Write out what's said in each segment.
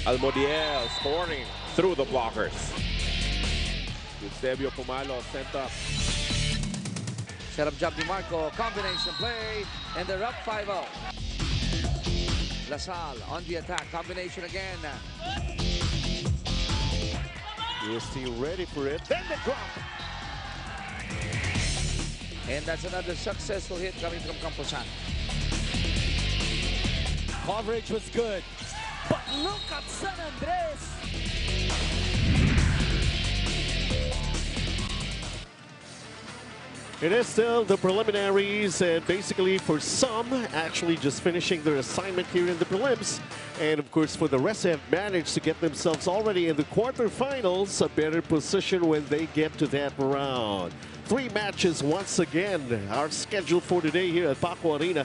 Almodiel scoring through the blockers. Eusebio Pumalo sent up. Set up jump ni Marco, combination play, and they're up 5-0. Lasal on the attack, combination again. UST ready for it, then the drop. And that's another successful hit coming from Camposan. Coverage was good, but look at San Andres. It is still the preliminaries, and basically for some, actually just finishing their assignment here in the prelims. And of course, for the rest have managed to get themselves already in the quarterfinals, a better position when they get to that round. 3 matches once again are scheduled for today here at Paco Arena.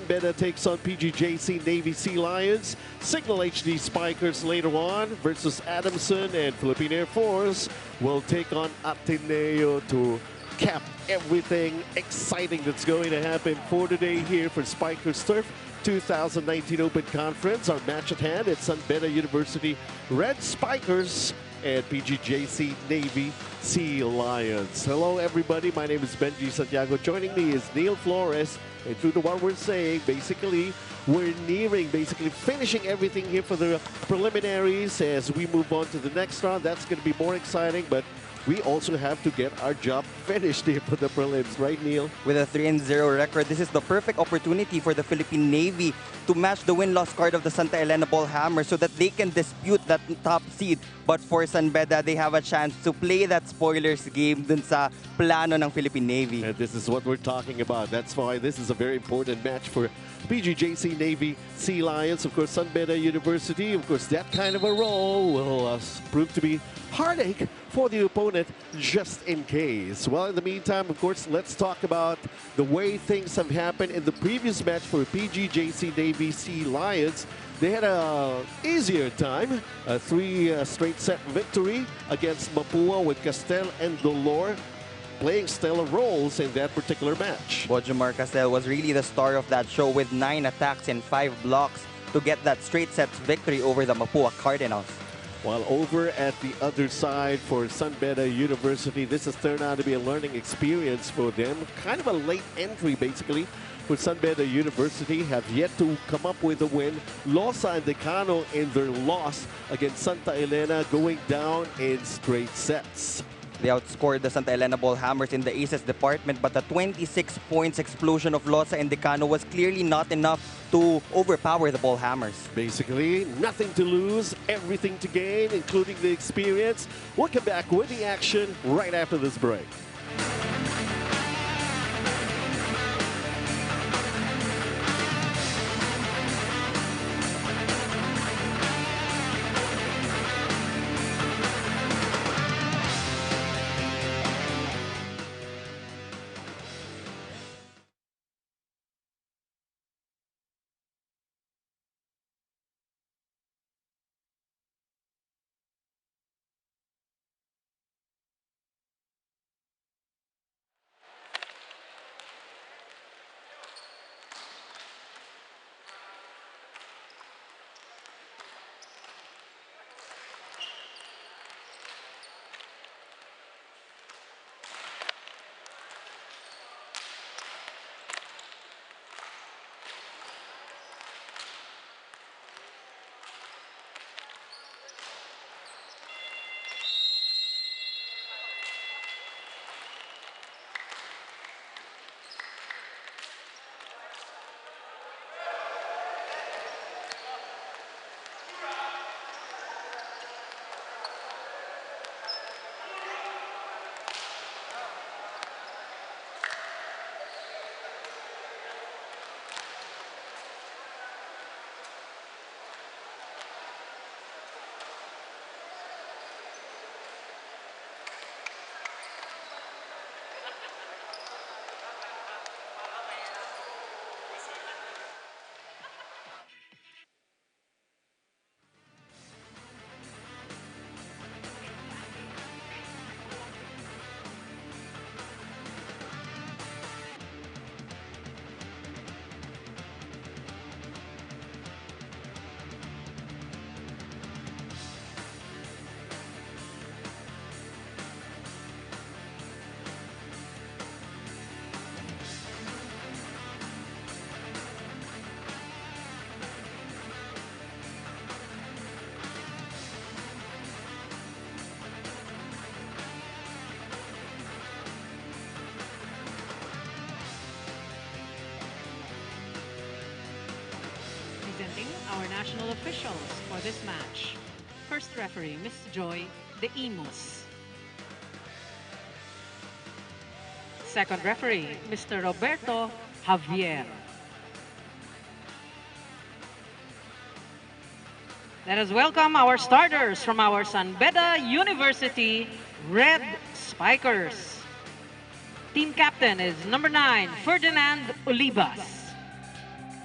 BEDA takes on PGJC Navy Sea Lions. Signal HD Spikers later on versus Adamson, and Philippine Air Force will take on Ateneo to cap everything exciting that's going to happen for today here for Spikers Turf 2019 Open Conference. Our match at hand at BEDA University Red Spikers and PGJC Navy Sea Lions. Hello everybody, my name is Benji Santiago. Joining me is Neil Flores. And through the what we're saying, basically, we're nearing finishing everything here for the preliminaries. As we move on to the next round, that's going to be more exciting, but we also have to get our job finished here for the prelims, right, Neil? With a 3-0 record, this is the perfect opportunity for the Philippine Navy to match the win-loss card of the Santa Elena Ball Hammer so that they can dispute that top seed. But for BEDA, they have a chance to play that spoilers game dun sa plano ng Philippine Navy. And this is what we're talking about. That's why this is a very important match for PGJC Navy Sea Lions. Of course, BEDA University, of course, that kind of a role will prove to be heartache for the opponent just in case. Well, in the meantime, of course, let's talk about the way things have happened in the previous match for PGJC Navy Sea Lions. They had a easier time, a 3 straight set victory against Mapua, with Castel and Dolor playing stellar roles in that particular match. Bojomar Castel was really the star of that show with 9 attacks and 5 blocks to get that straight sets victory over the Mapua Cardinals. While over at the other side for BEDA University, this has turned out to be a learning experience for them. Kind of a late entry, basically, for BEDA University. Have yet to come up with a win. Losa and Decano in their loss against Santa Elena, going down in straight sets. They outscored the Santa Elena Ball Hammers in the aces department, but the 26 points explosion of Losa and Decano was clearly not enough to overpower the Ball Hammers. Basically, nothing to lose, everything to gain, including the experience. We'll come back with the action right after this break. our national officials for this match. First referee, Ms. Joy De Imus. Second referee, Mr. Roberto Javier. Let us welcome our starters from our San Beda University Red Spikers. Team captain is number 9, Ferdinand Olivas.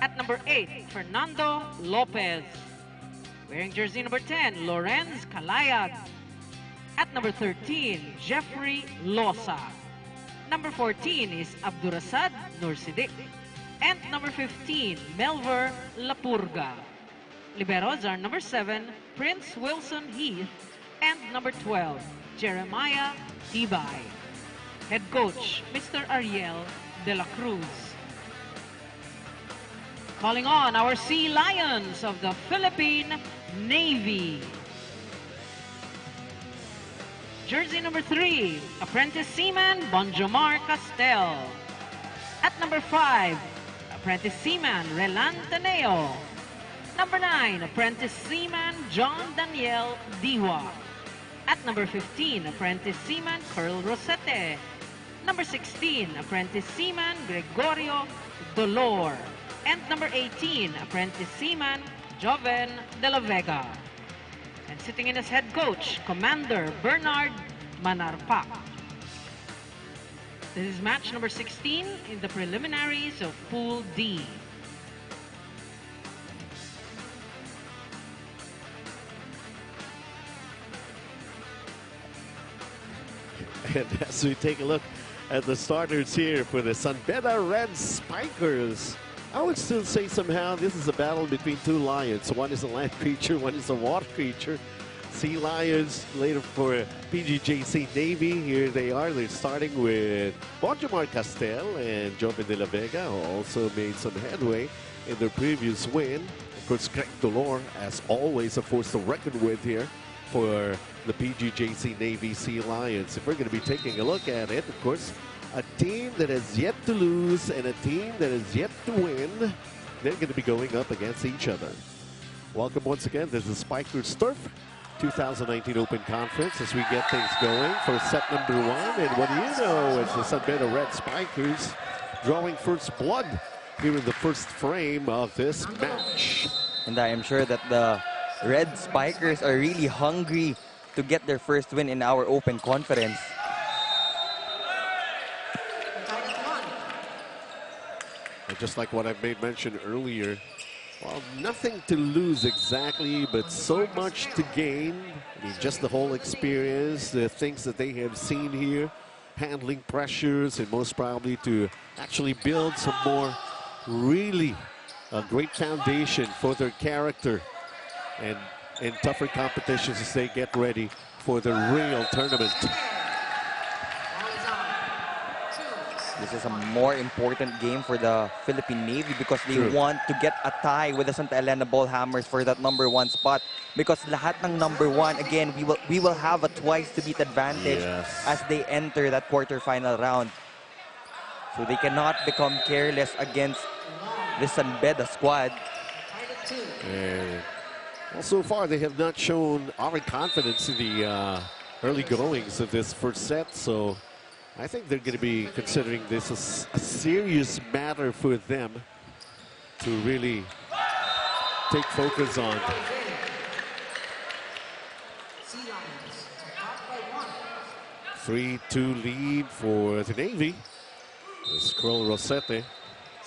At number 8, Fernando Lopez. Wearing jersey number 10, Lorenz Calayag. At number 13, Jeffrey Losa. Number 14 is Abdurasad Nursidik. And number 15, Melver Lapurga. Liberos are number 7, Prince Wilson Heath. And number 12, Jeremiah Tibay. Head coach, Mr. Ariel De La Cruz. Calling on our Sea Lions of the Philippine Navy. Jersey number 3, Apprentice Seaman Bonjomar Castel. At number 5, Apprentice Seaman Relan Taneo. Number 9, Apprentice Seaman John Daniel Diwa. At number 15, Apprentice Seaman Curl Rosete. Number 16, Apprentice Seaman Gregorio Dolor. And number 18, Apprentice Seaman Joven De La Vega. And sitting in as head coach, Commander Bernard Manarpak. This is match number 16 in the preliminaries of Pool D. And as we take a look at the starters here for the San Beda Red Spikers, I would still say somehow this is a battle between two lions. One is a land creature, one is a water creature. Sea Lions later for PGJC Navy. Here they are. They're starting with Bonjomar Castel and Joven De La Vega, who also made some headway in their previous win. Of course, Greg Dolor, as always, a force to reckon with here for the PGJC Navy Sea Lions. If we're going to be taking a look at it, of course, a team that has yet to lose and a team that has yet to win, they're going to be going up against each other. Welcome once again. This is Spikers Turf 2019 Open Conference as we get things going for set number 1. And what do you know, it's the San Beda Red Spikers drawing first blood here in the first frame of this match. And I am sure that the Red Spikers are really hungry to get their first win in our Open Conference. And just like what I made mention earlier, well, nothing to lose exactly, but so much to gain. I mean, just the whole experience, the things that they have seen here, handling pressures, and most probably to actually build some more really a great foundation for their character and in tougher competitions as they get ready for the real tournament. This is a more important game for the Philippine Navy because they want to get a tie with the Santa Elena Ball Hammers for that #1 spot. Because lahat ng #1, again, we will have a twice to beat advantage as they enter that quarterfinal round. So they cannot become careless against the San Beda squad. And well, so far they have not shown our confidence in the early goings of this first set. So I think they're going to be considering this as a serious matter for them to really take focus on. 3-2 lead for the Navy. It's Curl Rosete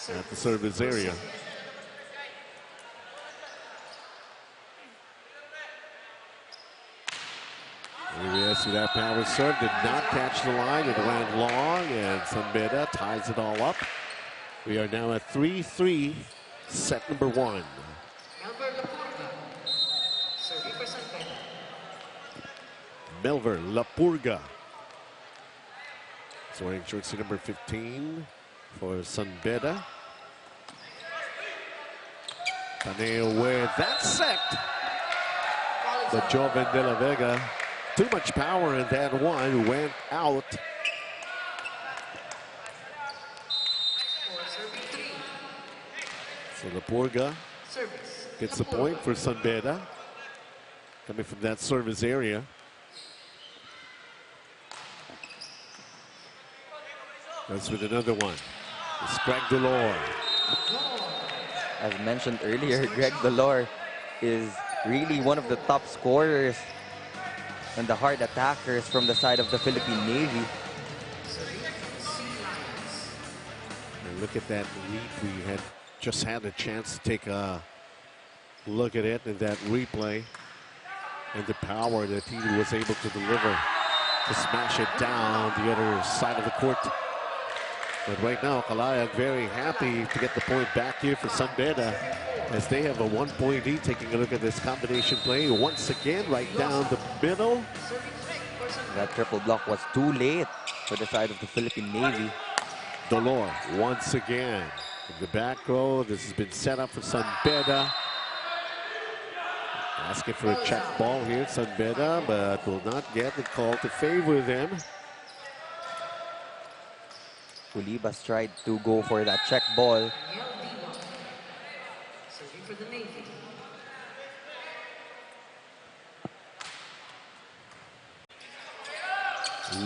at the service area. Yes, with that power serve, did not catch the line. It ran long, and San Beda ties it all up. We are now at 3-3, set number 1. Melver Lapurga. He's wearing jersey number 15 for San Beda. Taneo with that set. But Joven De La Vega, too much power in that one, went out. So Lapurga gets the point for San Beda. Coming from that service area. That's with another one. It's Greg Delore. As mentioned earlier, Greg Delore is really one of the top scorers and the hard attackers from the side of the Philippine Navy. And look at that lead. We had just had a chance to take a look at it in that replay. And the power that he was able to deliver to smash it down the other side of the court. But right now, Kalayag very happy to get the point back here for San Beda as they have a 1-point lead. Taking a look at this combination play once again, right down the middle. That triple block was too late for the side of the Philippine Navy. Delore once again in the back row. This has been set up for San Beda. Asking for a check ball here, San Beda, but will not get the call to favor them. Ulibas tried to go for that check ball.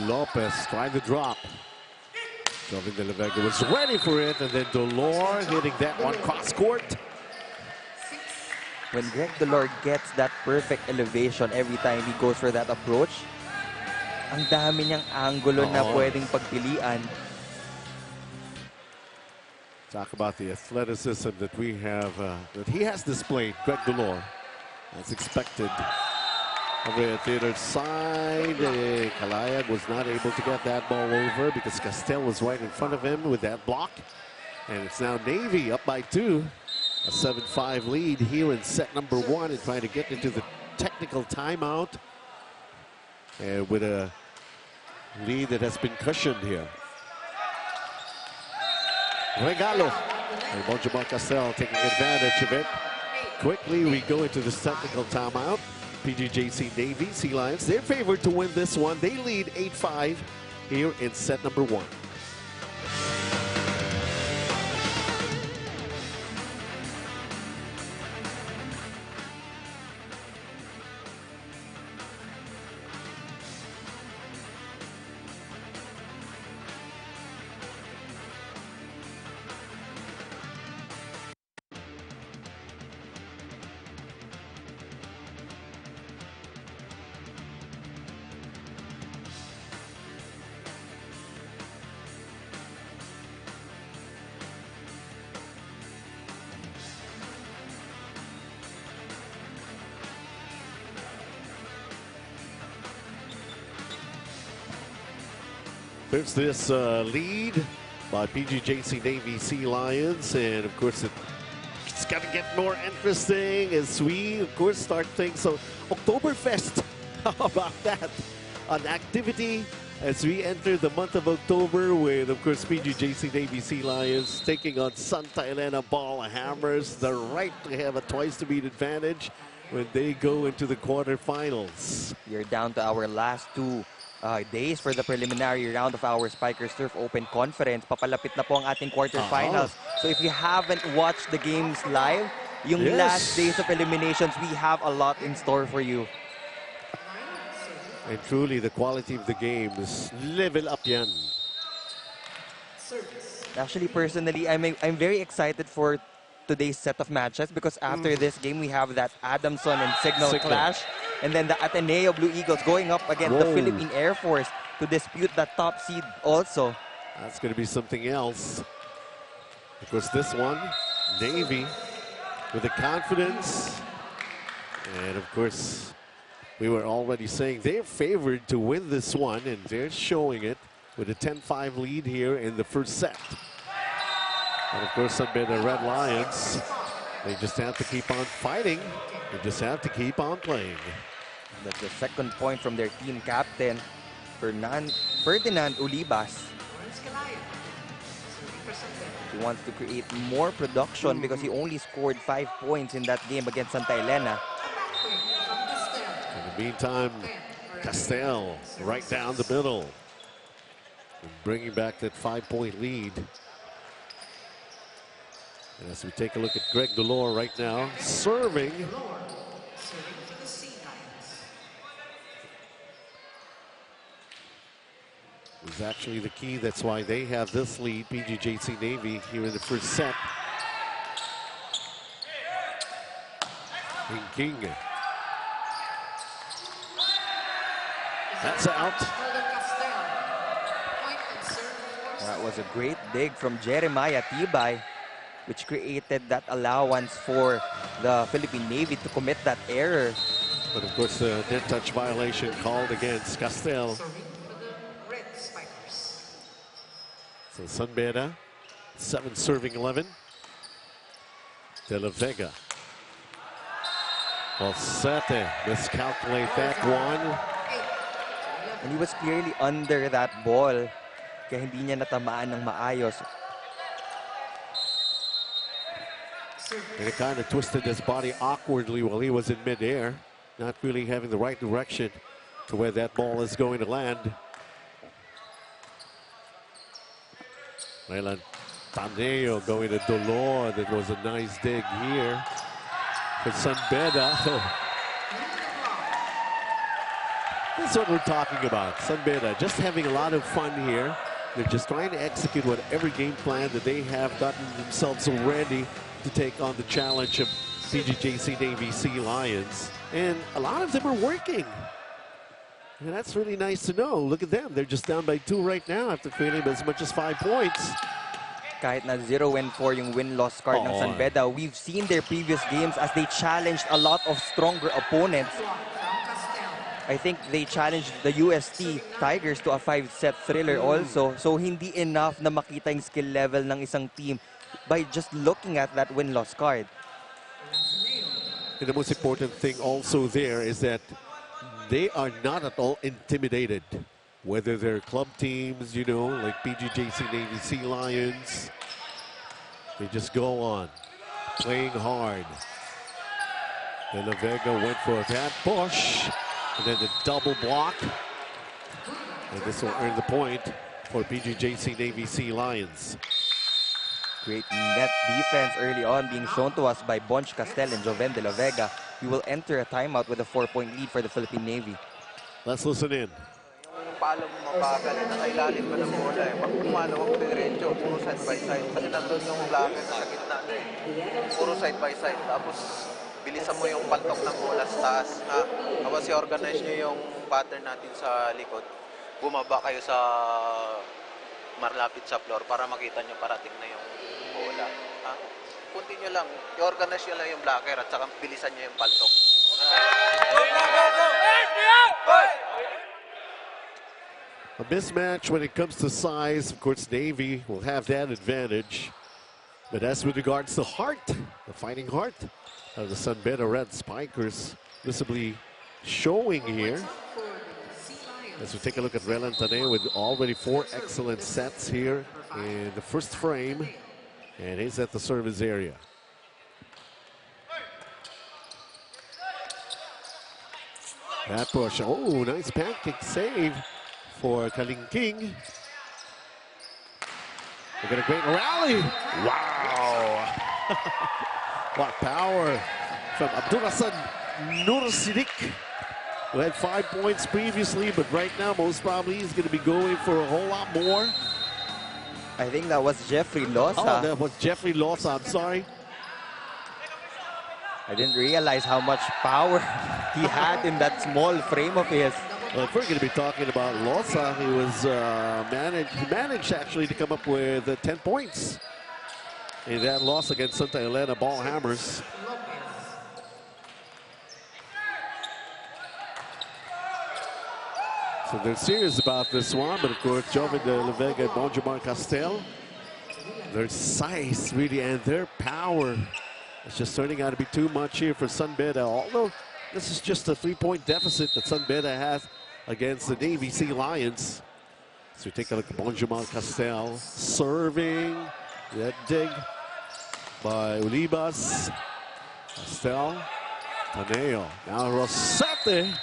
Lopez tried to drop. Joven De La Vega was ready for it, and then Delore hitting that one cross court. When Greg Delore gets that perfect elevation every time he goes for that approach, ang dami niyang angulo na pwedeng pagpilian. Talk about the athleticism that we have, that he has displayed, Greg Delore, as expected. Over at the other side, Kalayag was not able to get that ball over because Castel was right in front of him with that block. And it's now Navy up by 2. A 7-5 lead here in set number 1 and trying to get into the technical timeout. And with a lead that has been cushioned here. Regalo. And Bonjamar Castel taking advantage of it. Quickly, we go into this technical timeout. PGJC Navy, Sea Lions, they're favored to win this one. They lead 8-5 here in set number 1. There's this lead by PGJC Navy Sea Lions, and of course it's going to get more interesting as we, of course, start things. So Oktoberfest, how about that? An activity as we enter the month of October with, of course, PGJC Navy Sea Lions taking on Santa Elena Ball Hammers, the right to have a twice-to-beat advantage when they go into the quarterfinals. We're down to our last 2 days for the preliminary round of our Spikers Turf Open Conference. Papalapit na po ang ating quarterfinals. So if you haven't watched the games live, yung last days of eliminations, we have a lot in store for you. And truly, the quality of the game is level up yan. Actually, personally, I'm very excited for today's set of matches because after this game, we have that Adamson and Signal clash. And then the Ateneo Blue Eagles going up against the Philippine Air Force to dispute that top seed also. That's going to be something else. Of course, this one, Navy with the confidence. And of course, we were already saying they're favored to win this one, and they're showing it with a 10-5 lead here in the first set. And of course, the Red Lions, they just have to keep on fighting. They just have to keep on playing. That's the second point from their team captain, Ferdinand Ulibas. He wants to create more production because he only scored 5 points in that game against Santa Elena. In the meantime, Castel right down the middle, bringing back that 5-point lead. As we take a look at Greg Delore right now, serving. Is actually the key. That's why they have this lead, PGJC Navy, here in the first set. King. That's out. That was a great dig from Jeremiah Tibay, which created that allowance for the Philippine Navy to commit that error. But of course, the net touch violation called against Castel. So Sun BEDA, 7 serving 11. De La Vega. Valsete miscalculate that one. And he was clearly under that ball, kaya hindi niya natamaan ng maayos. And it kind of twisted his body awkwardly while he was in midair, not really having the right direction to where that ball is going to land. Raylan Taneo going to Delore. That was a nice dig here for Sun BEDA. That's what we're talking about. Sun BEDA just having a lot of fun here. They're just trying to execute whatever game plan that they have gotten themselves ready to take on the challenge of PGJC Navy Sea Lions. And a lot of them are working. And that's really nice to know. Look at them. They're just down by 2 right now after trailing as much as 5 points. Kahit na 0-4 yung win-loss card ng Sun BEDA, we've seen their previous games as they challenged a lot of stronger opponents. I think they challenged the UST Tigers to a 5-set thriller also. So hindi enough na makita yung skill level ng isang team by just looking at that win-loss card. And the most important thing also there is that they are not at all intimidated. Whether they're club teams, you know, like PGJC Navy Sea Lions, they just go on, playing hard. De La Vega went for that push, and then the double block. And this will earn the point for PGJC Navy Sea Lions. Great net defense early on being shown to us by Bonch Castel and Joven De La Vega. We will enter a timeout with a 4-point lead for the Philippine Navy. Let's listen in. Palo mo mabagal, nasa ilalim ka ng bola eh. Pag pumalo ang diretso, puro side by side. Kasi nandun yung blocker sa gitna na eh. Puro side by side. Tapos bilisan mo yung paltok ng bola sa taas. Tapos i-organize nyo yung pattern natin sa likod. Bumaba kayo sa malapit sa floor para makita nyo parating na yung bola. Ha? Kunti nyo lang. I-organize nyo lang yung blocker at saka bilisan nyo yung paltok. A mismatch when it comes to size. Of course, Navy will have that advantage. But as with regards to heart, the fighting heart of the Sun BEDA Red Spikers visibly showing here. As we take a look at Relan Taneo with already 4 excellent sets here in the first frame. And he's at the service area. That push. Oh, nice pancake save for Kaling King. We're going to great rally. Wow. What power from Abdulhasan Nursidik, who had 5 points previously, but right now most probably he's going to be going for a whole lot more. I think that was Jeffrey Losa. Oh, that was Jeffrey Losa. I'm sorry. I didn't realize how much power he had in that small frame of his. Well, if we're going to be talking about Losa, he was he managed actually to come up with 10 points in that loss against Santa Elena Ball Hammers. So they're serious about this one, but of course, Joven De La Vega and Bonjamar Castel, their size really and their power is just turning out to be too much here for Sun BEDA. Although this is just a 3-point deficit that Sun BEDA has against the Navy Sea Lions. So we take a look at Bonjamar Castel serving that dig by Ulibas. Castel, Taneo, now Rosete.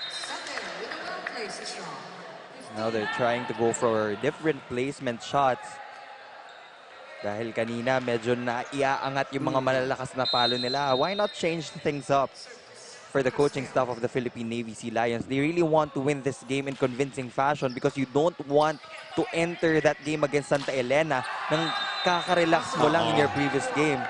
Now they're trying to go for different placement shots. Dahil kanina medyo na iaangat yung mga malalakas na palo nila. Why not change things up for the coaching staff of the Philippine Navy Sea Lions? They really want to win this game in convincing fashion because you don't want to enter that game against Santa Elena nang kakarelax mo lang in your previous game.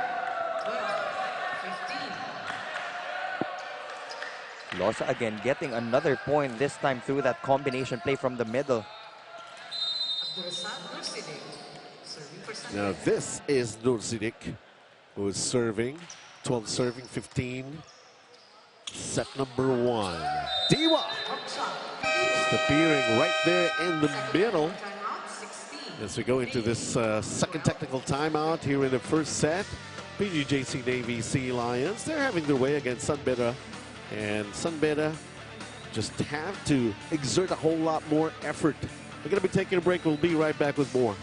Losa again getting another point, this time through that combination play from the middle. Now this is Nursidik, who is serving. 12 serving, 15. Set number 1. Diwa! Just appearing right there in the middle. As we go into this second technical timeout here in the first set. PGJC Navy Sea Lions, they're having their way against Sunbeda. And Sunbeda just have to exert a whole lot more effort. We're going to be taking a break. We'll be right back with more.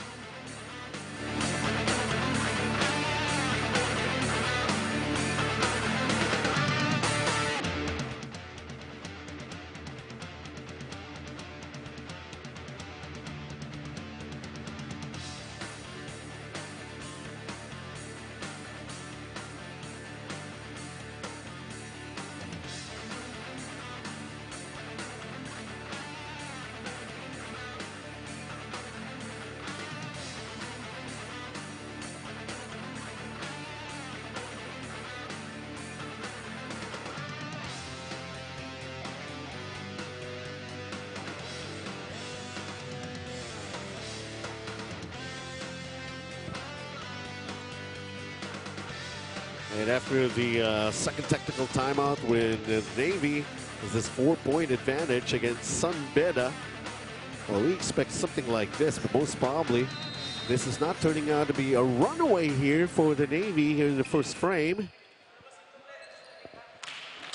And after the second technical timeout, when the Navy has this 4-point advantage against Sunbeda, well, we expect something like this, but most probably this is not turning out to be a runaway here for the Navy here in the first frame.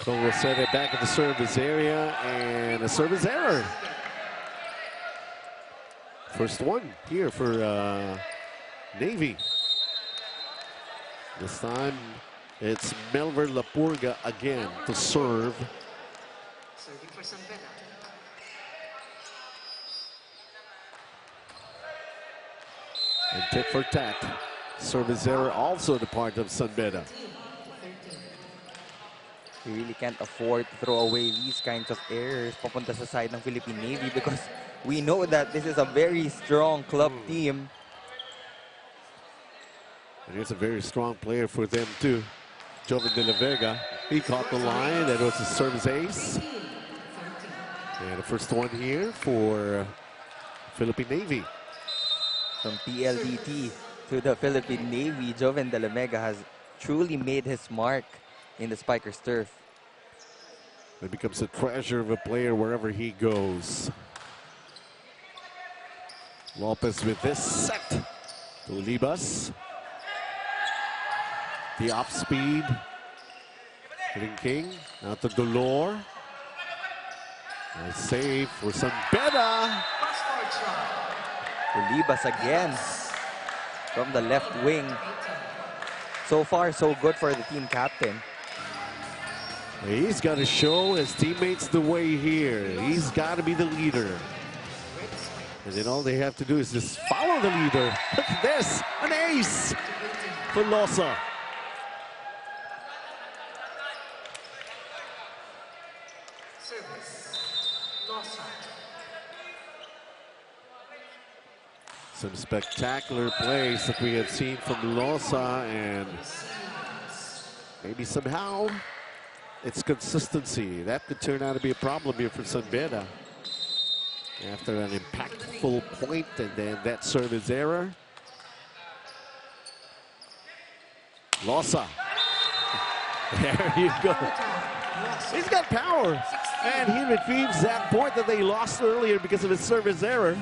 So we'll set it back in the service area, and a service error. First one here for Navy. This time, it's Melver Lapurga again to serve. Serving for Sunbeda. And tit for tat. Service error also the part of Sunbeda. We really can't afford to throw away these kinds of errors papunta sa side ng Philippine Navy because we know that this is a very strong club team. And here's a very strong player for them too. Joven de la Vega. He caught the line. That was a service ace. And the first one here for Philippine Navy. From PLDT to the Philippine Navy, Joven de la Vega has truly made his mark in the Spikers turf. He becomes a treasure of a player wherever he goes. Lopez with this set to Libas. The off speed. Hitting King. Out to Dolor. Nice save for Sunbeda. Ulibas again from the left wing. So far, so good for the team captain. He's got to show his teammates the way here. He's got to be the leader. And then all they have to do is just follow the leader. Look at this, an ace for Losa. Some spectacular plays that we have seen from Losa, and maybe somehow it's consistency. That could turn out to be a problem here for Sunbeda. After an impactful point and then that service error. Losa. There you go. He's got power. And he retrieves that point that they lost earlier because of his service error.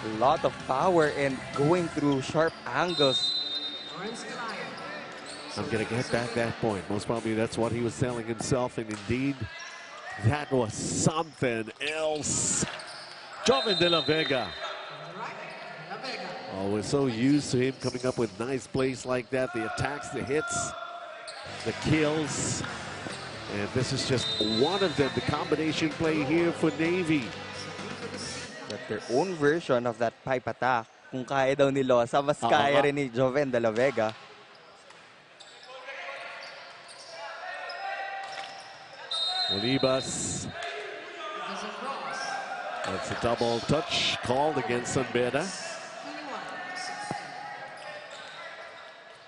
A lot of power and going through sharp angles. I'm going to get back that point. Most probably that's what he was telling himself. And indeed, that was something else. Joven de la Vega. Oh, we're so used to him coming up with nice plays like that. The attacks, the hits, the kills. And this is just one of them. The combination play here for Navy. That their own version of that pipe attack kung kaya daw ni Losa, mas kaya rin ni Joven de la Vega. Olibas. That's a double touch called against BEDA.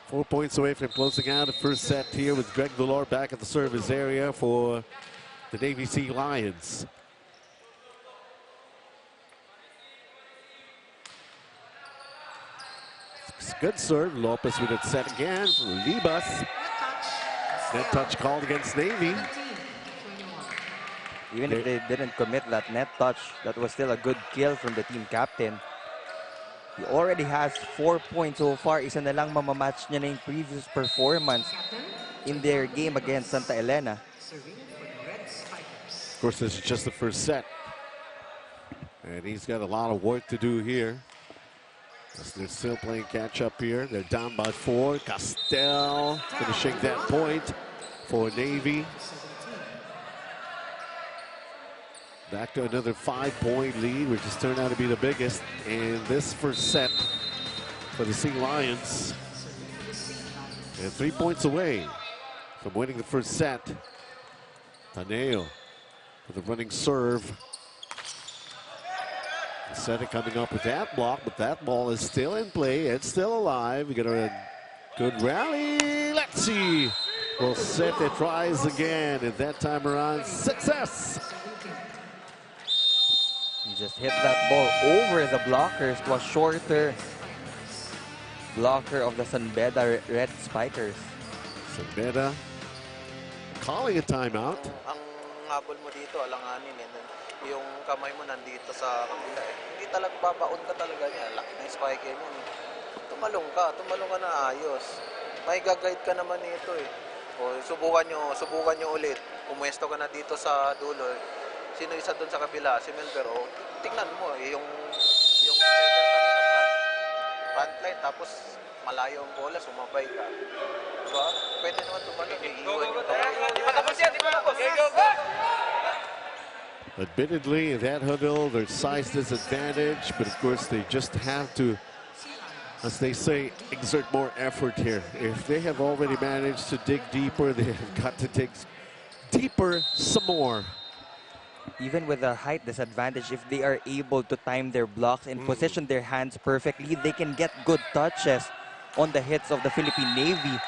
4 points away from closing out the first set here with Greg Valor back at the service area for the Navy Sea Lions. Good serve. Lopez with it set again for Olibas. Net touch called against Navy. Even if they didn't commit that net touch, that was still a good kill from the team captain. He already has 4 points so far. Isa na lang mamamatch niya na yung previous performance in their game against Santa Elena. Of course, this is just the first set. And he's got a lot of work to do here. As they're still playing catch up here. They're down by 4. Castel finishing that point for Navy. Back to another 5-point lead, which has turned out to be the biggest in this first set for the Sea Lions. And 3 points away from winning the first set. Taneo with a running serve. Seta coming up with that block, but that ball is still in play. It's still alive. We got a good rally. Let's see. Rosetta tries again, and that time around, success. He just hit that ball over the blockers. It was shorter blocker of the San Beda Red Spikers. San Beda calling a timeout. Ang habol mo dito, alanganin eh. Yung kamay mo nandito sa kabila eh. Hindi talaga babaon ka talaga niya. Laki ng spike mo. Tumalong ka na ayos. May gagayad ka naman nito eh. O subukan nyo ulit. Pumuesto ka na dito sa dulo. Sino isa doon sa kabila? Si Melber. O tingnan mo eh, yung setter kanina front line tapos malayo ang bola, sumabay ka. Diba? Pwede naman tumalong. Iiwan yung Admittedly, in that huddle, their size disadvantage, but of course they just have to, as they say, exert more effort here. If they have already managed to dig deeper, they have got to dig deeper some more. Even with a height disadvantage, if they are able to time their blocks and position their hands perfectly, they can get good touches on the hits of the Philippine Navy.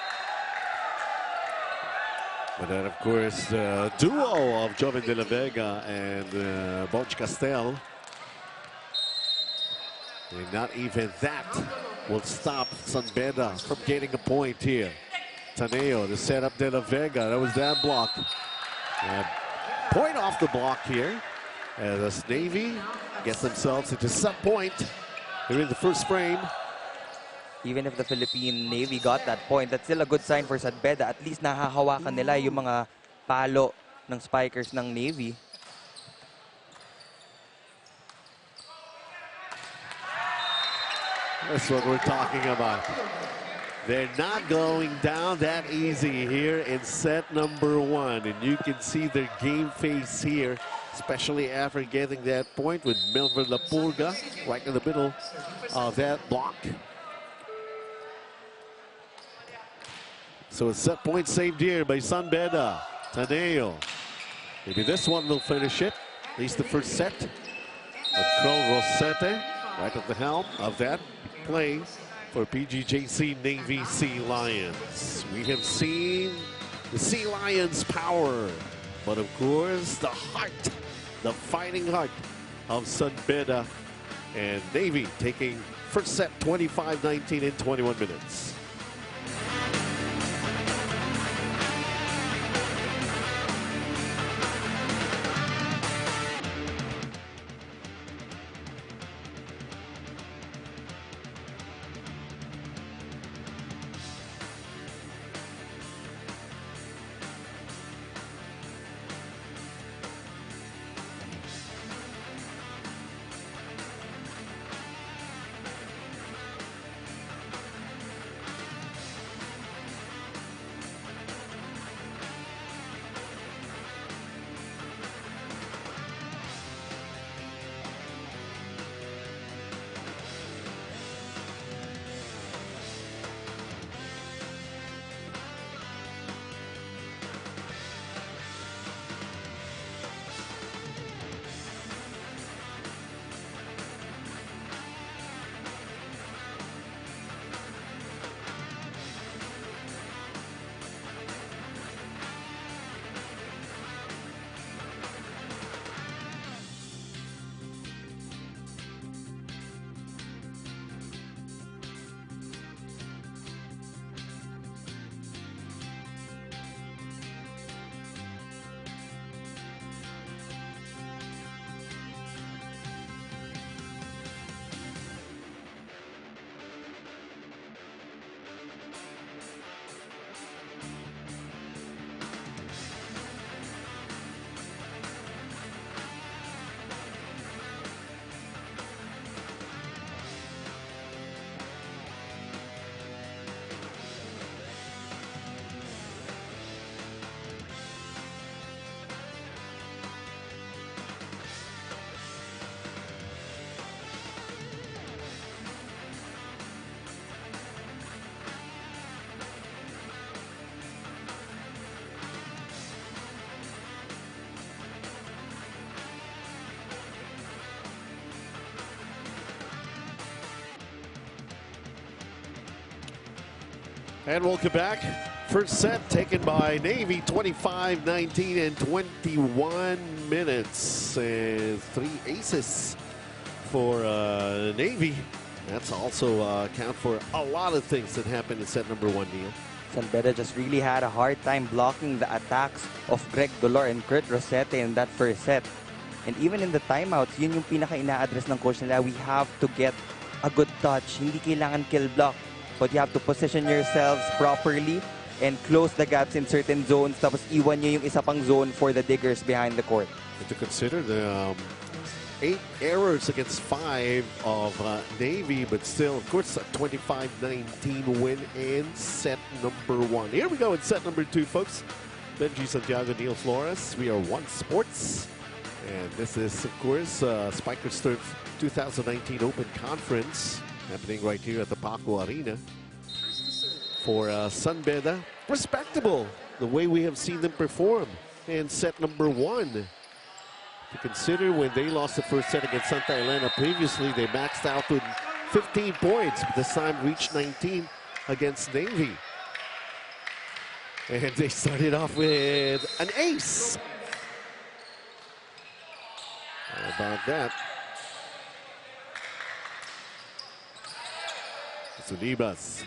But then, of course, the duo of Joven de la Vega and Bonch Castel. And not even that will stop San Beda from getting a point here. Taneo to set up de la Vega. That was that block. And point off the block here. As Navy gets themselves into some point. They're in the first frame. Even if the Philippine Navy got that point, that's still a good sign for San Beda. At least nahahawakan nila yung mga palo ng spikers ng Navy. That's what we're talking about. They're not going down that easy here in set number 1. And you can see their game face here, especially after getting that point with Melvin Lapurga right in the middle of that block. So a set point saved here by San Beda. Taneo. Maybe this one will finish it. At least the first set. With Crow Rosete right at the helm of that play for PGJC Navy Sea Lions. We have seen the Sea Lions' power, but of course the heart, the fighting heart of San Beda and Navy taking first set 25-19 in 21 minutes. And welcome back. First set taken by Navy, 25-19 and 21 minutes. And 3 aces for Navy. That's also account for a lot of things that happened in set number 1, Neil. San Beda just really had a hard time blocking the attacks of Greg Dolor and Kurt Rosete in that first set. And even in the timeouts, yun yung pinaka-ina-address ng coach nila. We have to get a good touch. Hindi kailangan kill block. But you have to position yourselves properly and close the gaps in certain zones. Tapos iwan nyo yung isa pang zone for the diggers behind the court. And to consider the 8 errors against 5 of Navy, but still, of course, a 25-19 win in set number 1. Here we go in set number 2, folks. Benji Santiago, Neil Flores. We are One Sports. And this is, of course, Spikers Turf 2019 Open Conference happening right here at the Paco Arena. For San Beda, respectable the way we have seen them perform in set number 1. If you consider when they lost the first set against Santa Elena previously, they maxed out with 15 points, but this time reached 19 against Navy. And they started off with an ace. How about that? Sulibas.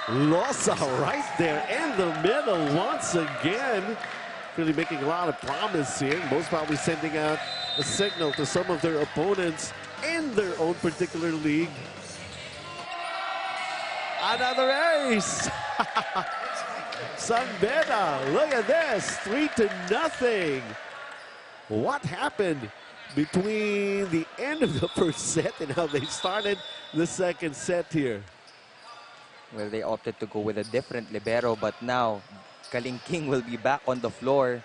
Losa right there in the middle once again. Really making a lot of promise here. Most probably sending out a signal to some of their opponents in their own particular league. Another ace. San Beda, look at this, 3-0. What happened between the end of the first set and how they started the second set here? Well, they opted to go with a different libero, but now Kaling King will be back on the floor.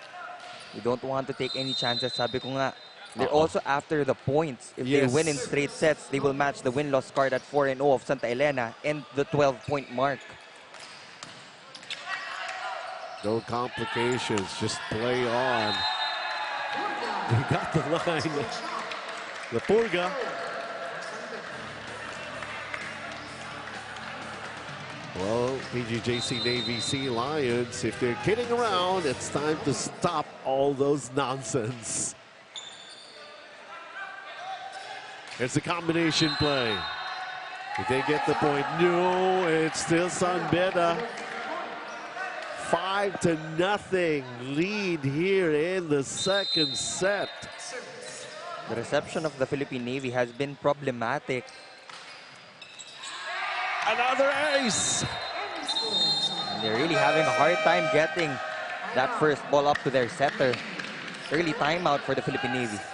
We don't want to take any chances. Sabi ko nga, they're also after the points. If they win in straight sets, they will match the win-loss card at 4-0 of Santa Elena and the 12-point mark. No complications, just play on. We got the line. La Purga. Well, PGJC Navy Sea Lions, if they're kidding around, it's time to stop all those nonsense. It's a combination play. Did they get the point? No, it's still San Beda. 5-0 lead here in the second set. The reception of the Philippine Navy has been problematic. Another ace. And they're really having a hard time getting that first ball up to their setter. Early timeout for the Philippine Navy. Okay,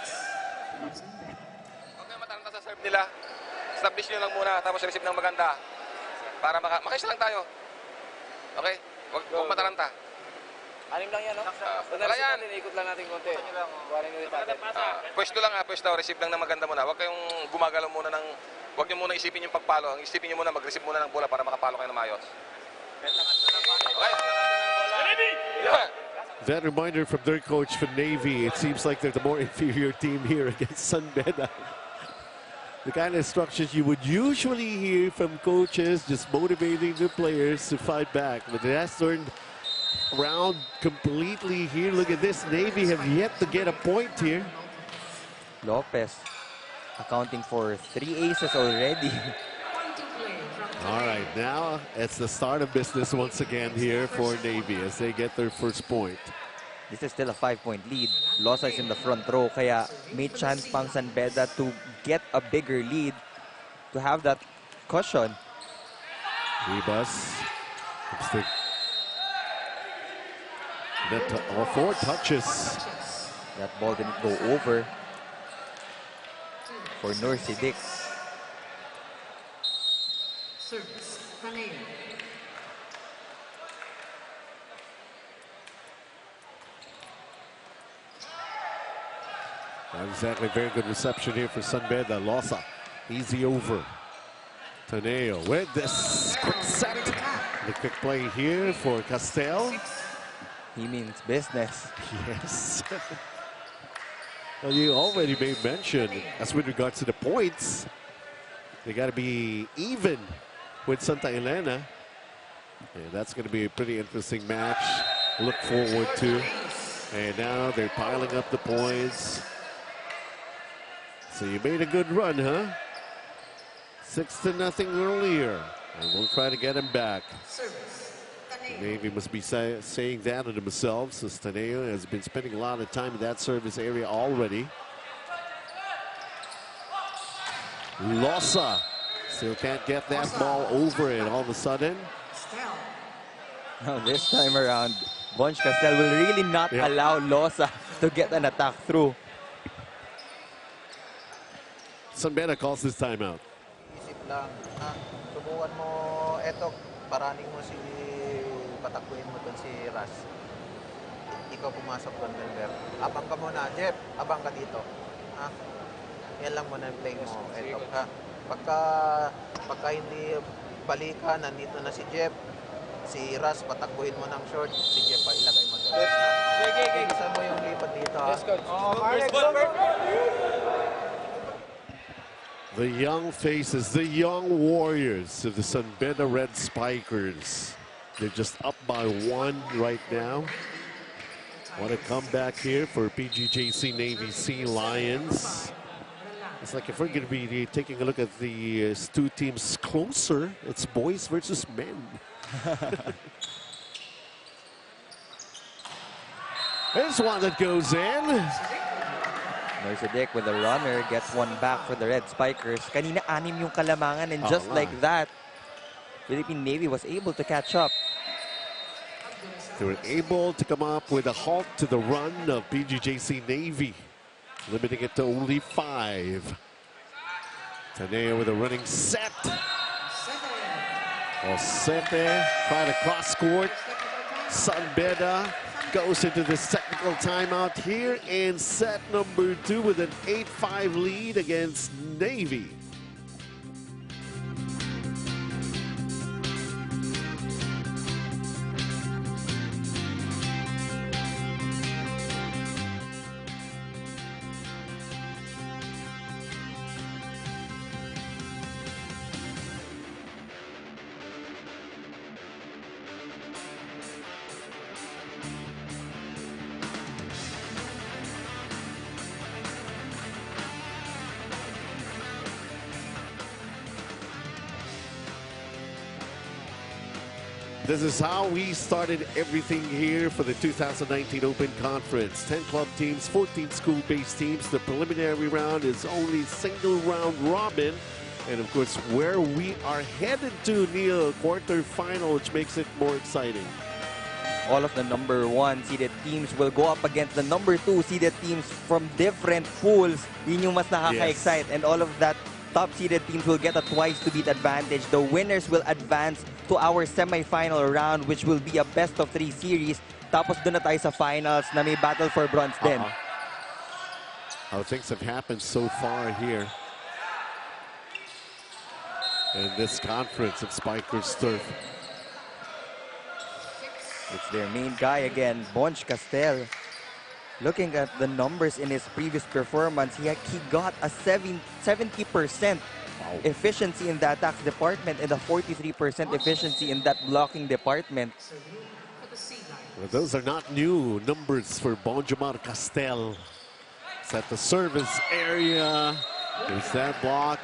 mataranta sa serve nila. Establish nyo lang muna, tapos receive ng maganda. Para makaisa lang tayo. Okay? Huwag mataranta. Anim lang yan, no? Wala yan. Ikot lang natin konti. Pwesto lang ha, pwesto. Receive lang ng maganda muna. Huwag kayong gumagalaw muna ng... Huwag nyo muna isipin yung pagpalo. Ang isipin nyo muna, mag-receive muna ng bola para makapalo kayo ng maayos. Okay? That reminder from their coach for Navy, it seems like they're the more inferior team here against San Beda. The kind of instructions you would usually hear from coaches, just motivating the players to fight back. But it has turned around completely here. Look at this, Navy have yet to get a point here. Lopez accounting for 3 aces already. All right, now it's the start of business once again here for Navy as they get their first point. This is still a 5-point lead. Losa is in the front row, kaya may chance pang San Beda to get a bigger lead, to have that cushion. Ribas. All 4 touches. That ball didn't go over for Nur Sidik. Service, Panay. Not exactly very good reception here for San Beda. Losa, easy over. Taneo with this quick set. The quick play here for Castel. He means business. Yes. Well, you already made mention, as with regards to the points, they got to be even with Santa Elena. And that's going to be a pretty interesting match. Look forward to. And now they're piling up the points. So you made a good run, huh? 6-0 earlier. And we'll try to get him back. The Navy must be saying that to themselves, as Taneo has been spending a lot of time in that service area already. Losa still can't get that ball over it all of a sudden. Now this time around, Bonch Castel will really not allow Losa to get an attack through. Sanbeda calls this timeout. Isip lang, subukan mo, eto, paraning mo si, patakuin mo dun si Ras. Ikaw pumasok doon, Denver. Abang ka muna, Jeff, abang ka dito. Ha? Yan lang muna yung play mo, eto. Ha? Pagka hindi balikan, nandito na si Jeff, si Ras, patakuin mo ng short, si Jeff pa ilagay mo doon. Bilisan mo yung lipat dito, ha? The young faces, the young warriors of the Sanbeda Red Spikers. They're just up by 1 right now. What a comeback here for PGJC Navy Sea Lions. It's like if we're going to be taking a look at the two teams closer, it's boys versus men. There's one that goes in. Mercedes with a runner gets one back for the Red Spikers. Kanina 6 yung kalamangan, and just like that, Philippine Navy was able to catch up. They were able to come up with a halt to the run of PGJC Navy, limiting it to only 5. Taneo with a running set. Osete trying to cross court. Sanbeda goes into this technical timeout here in set number 2 with an 8-5 lead against Navy. This is how we started everything here for the 2019 Open Conference. 10 club teams, 14 school-based teams. The preliminary round is only single round robin. And of course, where we are headed to, Neil, quarterfinal, which makes it more exciting. All of the number 1 seeded teams will go up against the number 2 seeded teams from different pools. Yun yung mas nakaka-excite. And all of that top seeded teams will get a twice to beat advantage. The winners will advance to our semi-final round, which will be a best of 3 series. Tapos doon na tayo sa finals na may battle for bronze din. How things have happened so far here in this conference of Spikers Turf. It's their main guy again, Bonch Castel. Looking at the numbers in his previous performance, he got a 70% efficiency in the attacks department and a 43% efficiency in that blocking department. Well, those are not new numbers for Bonjamar Castel. It's at the service area. There's that block.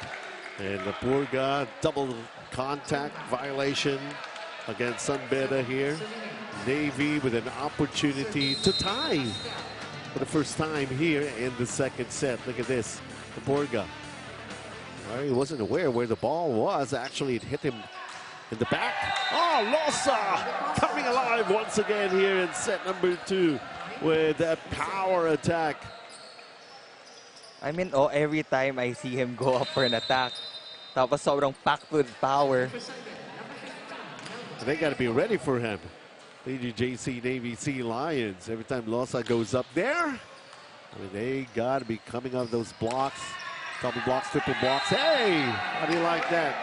And the Purga double contact violation against Sanbeda here. Navy with an opportunity to tie for the first time here in the second set. Look at this, the Purga. Well, he wasn't aware where the ball was. Actually, it hit him in the back. Oh, Losa coming alive once again here in set number 2 with that power attack. I mean, every time I see him go up for an attack, tapos sobrang packed with power. They got to be ready for him. PGJC Navy Sea Lions. Every time Losa goes up there, I mean, they got to be coming out of those blocks. Double blocks, triple blocks. Hey, how do you like that?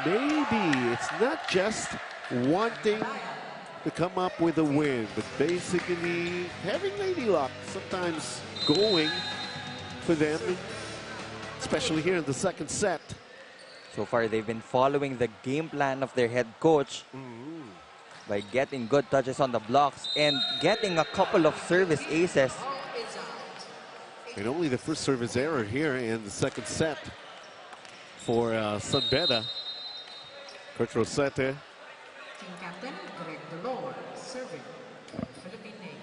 Maybe it's not just wanting to come up with a win, but basically having lady luck sometimes going for them, especially here in the second set. So far, they've been following the game plan of their head coach by getting good touches on the blocks and getting a couple of service aces. And only the first service error here in the second set for San Beda. Kurt Rosete. Team captain, Greg Delor, serving Philippine Navy.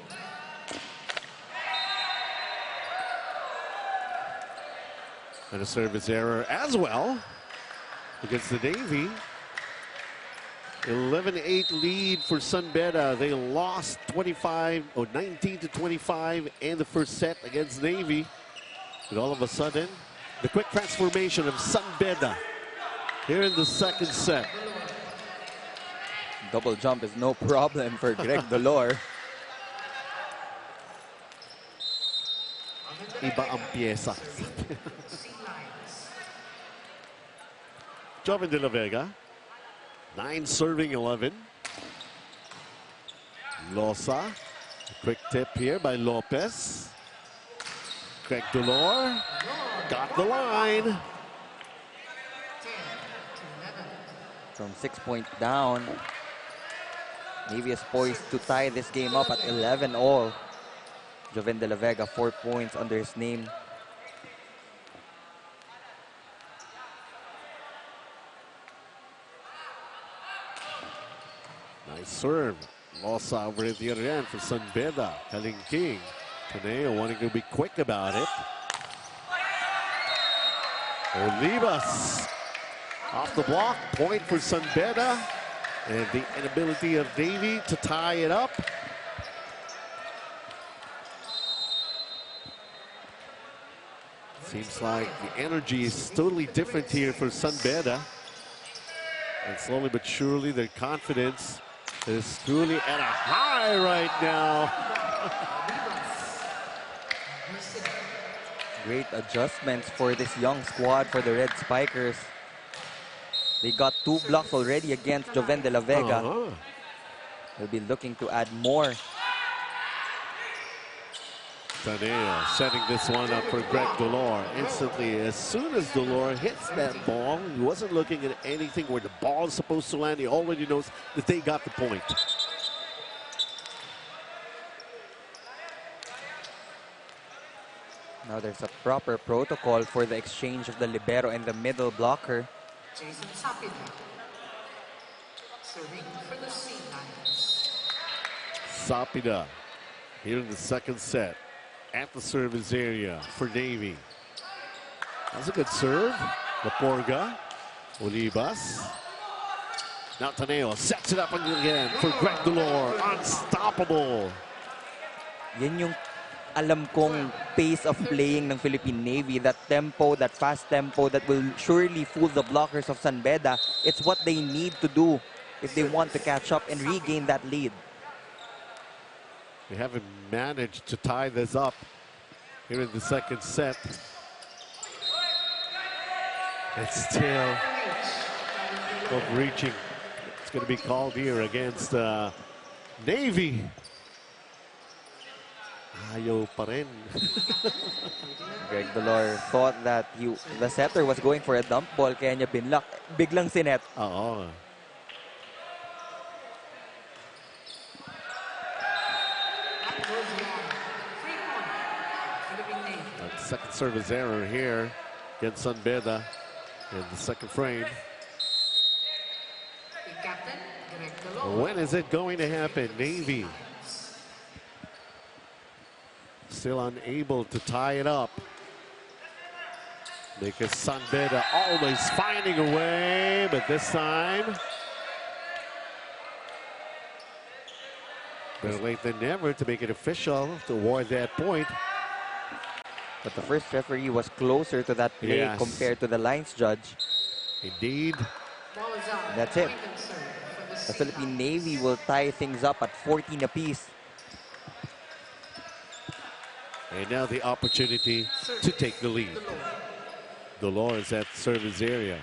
And a service error as well against the Navy. 11-8 lead for San Beda. They lost 19-25 in the first set against Navy. And all of a sudden, the quick transformation of San Beda here in the second set. Double jump is no problem for Greg Delor. Iba ang pyesa. Joven de la Vega. 9 serving 11. Losa. Quick tip here by Lopez. Greg Delor got the line. From 6 point down, Navy is poised to tie this game up at 11 all. Joven de la Vega, 4 points under his name. Nice serve. Losa over at the other end for San Beda. Helen King. Taneo wanting to be quick about it. Olivas off the block. Point for San Beda. And the inability of Navy to tie it up. Seems like the energy is totally different here for San Beda. And slowly but surely their confidence is truly at a high right now. Great adjustments for this young squad for the Red Spikers. They got 2 blocks already against Joven de la Vega. They'll be looking to add more. Taneo setting this one up for Greg Delor. Instantly, as soon as Delor hits that ball, he wasn't looking at anything where the ball is supposed to land. He already knows that they got the point. Now there's a proper protocol for the exchange of the libero and the middle blocker. Jason Sapida, serving for the Sea Lions. Sapida here in the second set at the service area for Navy. That's a good serve. Laporga, Olivas. Now Taneo sets it up again for Greg Delor. Unstoppable. Yan yung alam kong pace of playing ng Philippine Navy. That tempo, that fast tempo that will surely fool the blockers of San Beda. It's what they need to do if they want to catch up and regain that lead. They haven't managed to tie this up here in the second set. It's still overreaching. It's going to be called here against Navy. Ayaw pa rin. Greg Delor thought that the setter was going for a dump ball, kaya niya binlock. Biglang sinet. Oo. Second service error here against San Beda in the second frame. When is it going to happen? Navy still unable to tie it up because San Beda always finding a way, but this time better late than never to make it official to award that point. But the first referee was closer to that play compared to the lines judge. Indeed. That's it. The Philippine Navy will tie things up at 14 apiece. And now the opportunity to take the lead. Delor is at service area.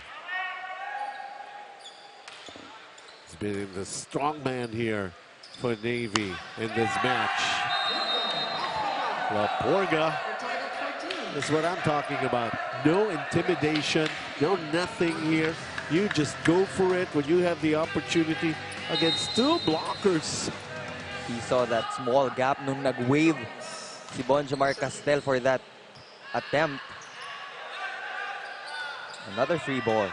He's been the strong man here for Navy in this match. Laporga. That's what I'm talking about. No intimidation no nothing here. You just go for it when you have the opportunity against two blockers. He saw that small gap nung nag-wave si Bonjamar Castel for that attempt. Another free ball.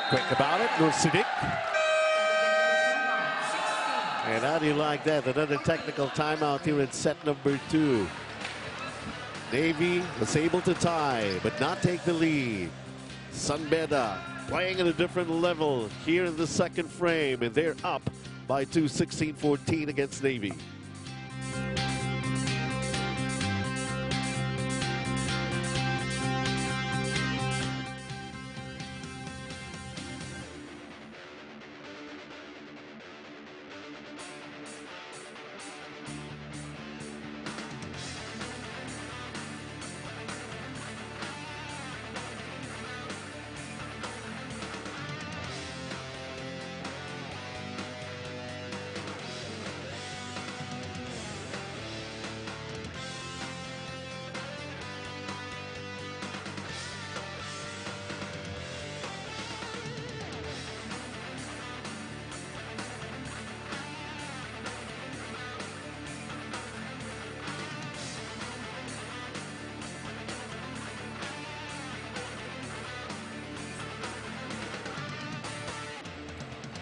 Quick about it, Nur Siddiq. And how do you like that? Another technical timeout here in set number 2. Navy was able to tie, but not take the lead. Sun BEDA playing at a different level here in the second frame, and they're up by 2, 16-14 against Navy.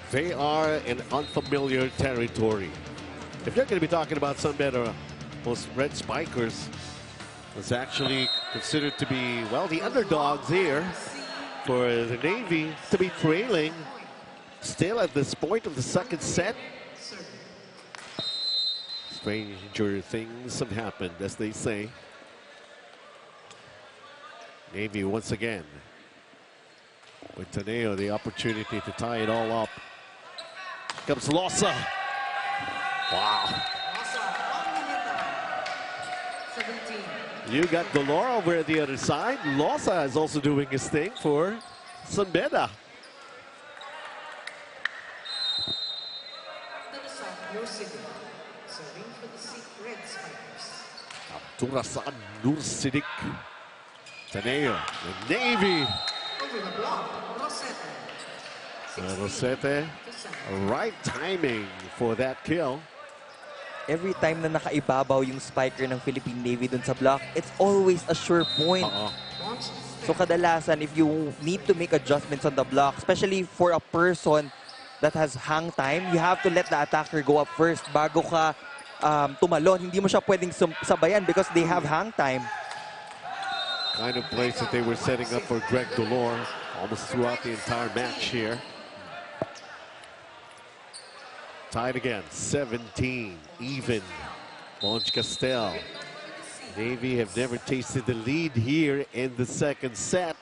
They are in unfamiliar territory. If you're going to be talking about Sun BEDA, most Red Spikers was actually considered to be, well, the underdogs here for the Navy to be trailing still at this point of the second set. Stranger things have happened, as they say. Navy once again with Taneo the opportunity to tie it all up. Comes Losa. Wow. You got Dolor over at the other side. Losa is also doing his thing for Sun BEDA. Abdurasan Nur Siddiq. Taneo, the Navy. Rosete, right timing for that kill. Every time na nakaibabaw yung spiker ng Philippine Navy dun sa block, it's always a sure point. So kadalasan, if you need to make adjustments on the block, especially for a person that has hang time, you have to let the attacker go up first bago ka tumalon. Hindi mo siya pwedeng sabayan because they have hang time. Kind of place that they were setting up for Greg Dolor almost throughout the entire match here. Tied again, 17, even. Bonj Castel. Navy have never tasted the lead here in the second set.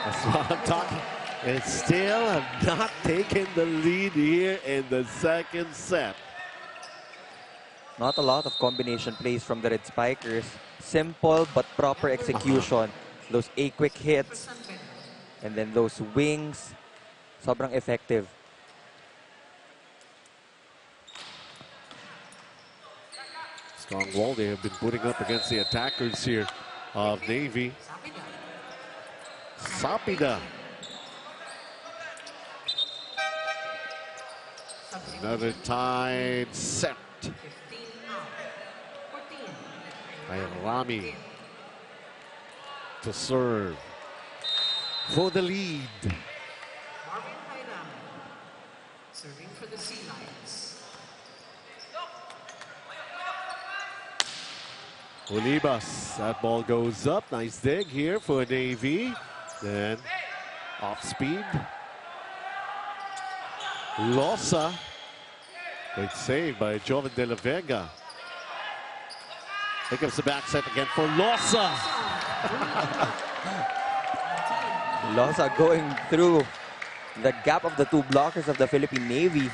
That's what I'm talking. And still have not taken the lead here in the second set. Not a lot of combination plays from the Red Spikers. Simple but proper execution. Those quick hits. And then those wings, sobrang effective. Strong wall they have been putting up against the attackers here of Navy. Sapida. Another tied set. By Rami to serve for the lead. Serving for the Sea Lions. Olibas, that ball goes up. Nice dig here for Navy. Then off speed. Losa. Great save by Joven de la Vega. Here comes the back set again for Losa. Losa going through the gap of the two blockers of the Philippine Navy.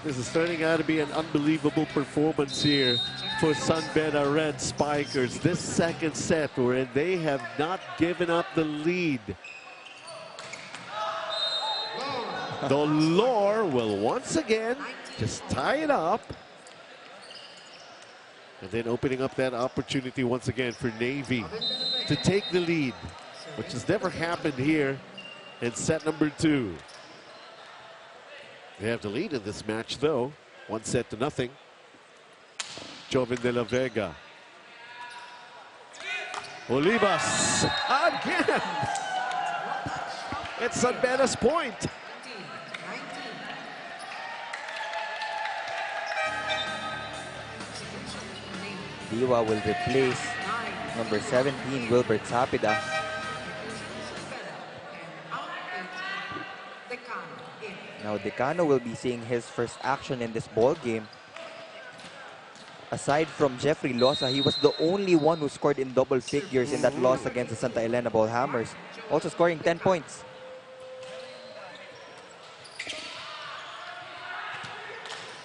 This is turning out to be an unbelievable performance here for Sun BEDA Red Spikers. This second set where they have not given up the lead. Dolor will once again just tie it up. And then opening up that opportunity once again for Navy to take the lead, which has never happened here in set number 2. They have the lead in this match though, 1-0. Joven de la Vega. Olivas again. It's Sunbeda's point. Diwa will replace number 17, Wilbert Sapida. Now Decano will be seeing his first action in this ball game. Aside from Jeffrey Loza, he was the only one who scored in double figures in that loss against the Santa Elena Ball Hammers, also scoring 10 points.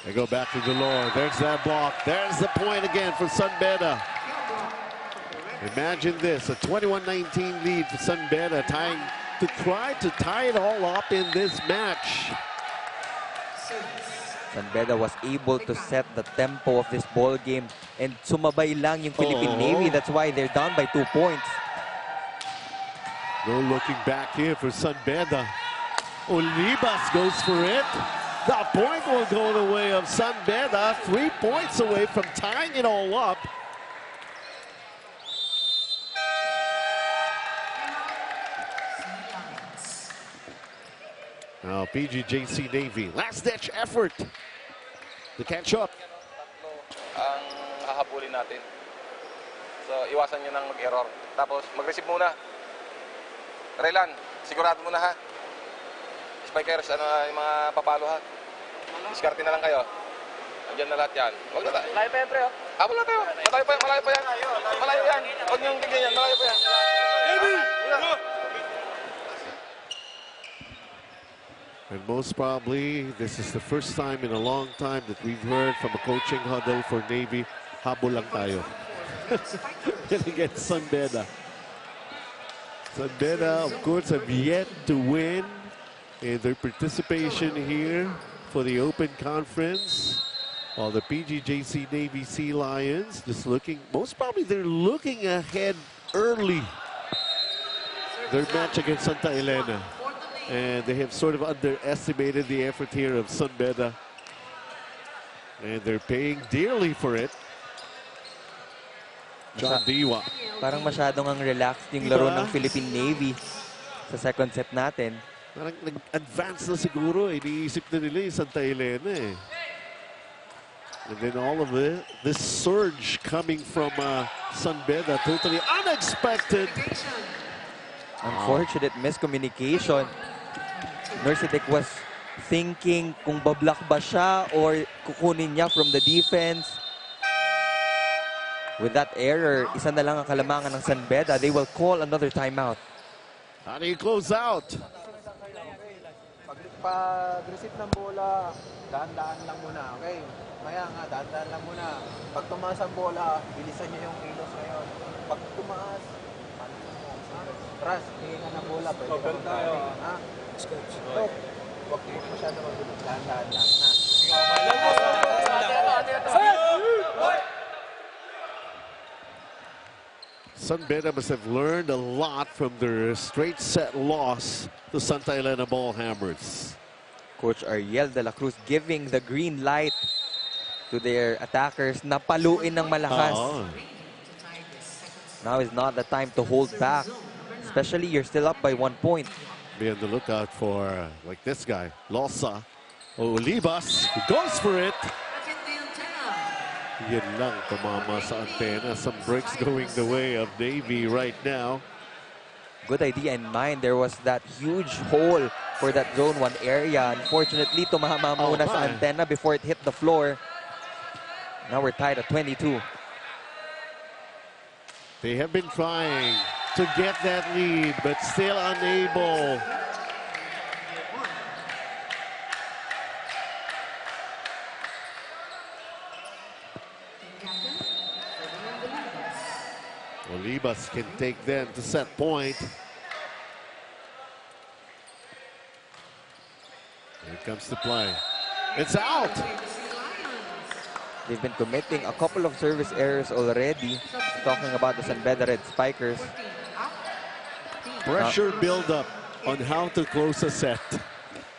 They go back to Dolor. There's that block. There's the point again for Sunbeda. Imagine this, a 21-19 lead for Sunbeda, try to tie it all up in this match. Sunbeda was able to set the tempo of this ball game and sumabay lang yung Philippine Navy. That's why they're down by 2 points. No looking back here for Sunbeda. Olivas goes for it. The point will go the way of Sunbeda. 3 points away from tying it all up. Now PGJC Navy, last-ditch effort to catch up. Ang hahabulin natin. So, iwasan nyo nang mag-error. Tapos, mag-receive muna. Raylan, sigurado muna ha. Spikers, yung mga papalo ha. Diskarte na lang kayo. Andiyan na lahat yan. Huwag na tayo. Malayo pa yan, pre. Habol na tayo. Malayo pa yan. Malayo yan. Huwag nyo yung tignan yan. Malayo pa yan. And most probably, this is the first time in a long time that we've heard from a coaching huddle for Navy, habol lang tayo. Against Sunbeda. Sunbeda, of course, have yet to win in their participation here for the Open Conference. While the PGJC Navy Sea Lions just looking, most probably they're looking ahead early. Their match against Santa Elena. And they have sort of underestimated the effort here of Sunbeda. And they're paying dearly for it. John Diwa. Parang masyadong ang relaxed yung laro ng Philippine Navy sa second set natin. Parang nag-advance na siguro. Iniisip na nila yung Santa Elena eh. And then all of this surge coming from Sunbeda, totally unexpected. Unfortunate miscommunication. Norsidec was thinking kung bablock ba siya or kukunin niya from the defense. With that error, isa na lang ang kalamangan ng Sunbeda. They will call another timeout. How do you close out? Pag-receive ng bola, daan-daan lang muna, okay? Maya nga, daan-daan lang muna. Pag tumaas ang bola, bilisan niyo yung kilos ngayon. Pag tumaas, trust, hinga ng bola, pwede ka tayo. Ha? Stop. Huwag mo masyado magulo. Daan-daan lang. Sunbeda must have learned a lot from their straight set loss to Santa Elena Ball Hammers. Coach Ariel de la Cruz giving the green light to their attackers na paluin ng malakas. Now is not the time to hold back. Especially you're still up by 1 point. Be on the lookout for, like this guy, Losa. Olivas, who goes for it. Yan lang, tumama sa antena. Some breaks going the way of Navy right now. Good idea in mind. There was that huge hole for that zone 1 area. Unfortunately, tumama muna sa antena before it hit the floor. Now we're tied at 22. They have been trying to get that lead, but still unable. Olivas can take them to set point. comes to play. It's out. They've been committing a couple of service errors already. Talking about the San Beda Red Spikers. Pressure build-up on how to close a set.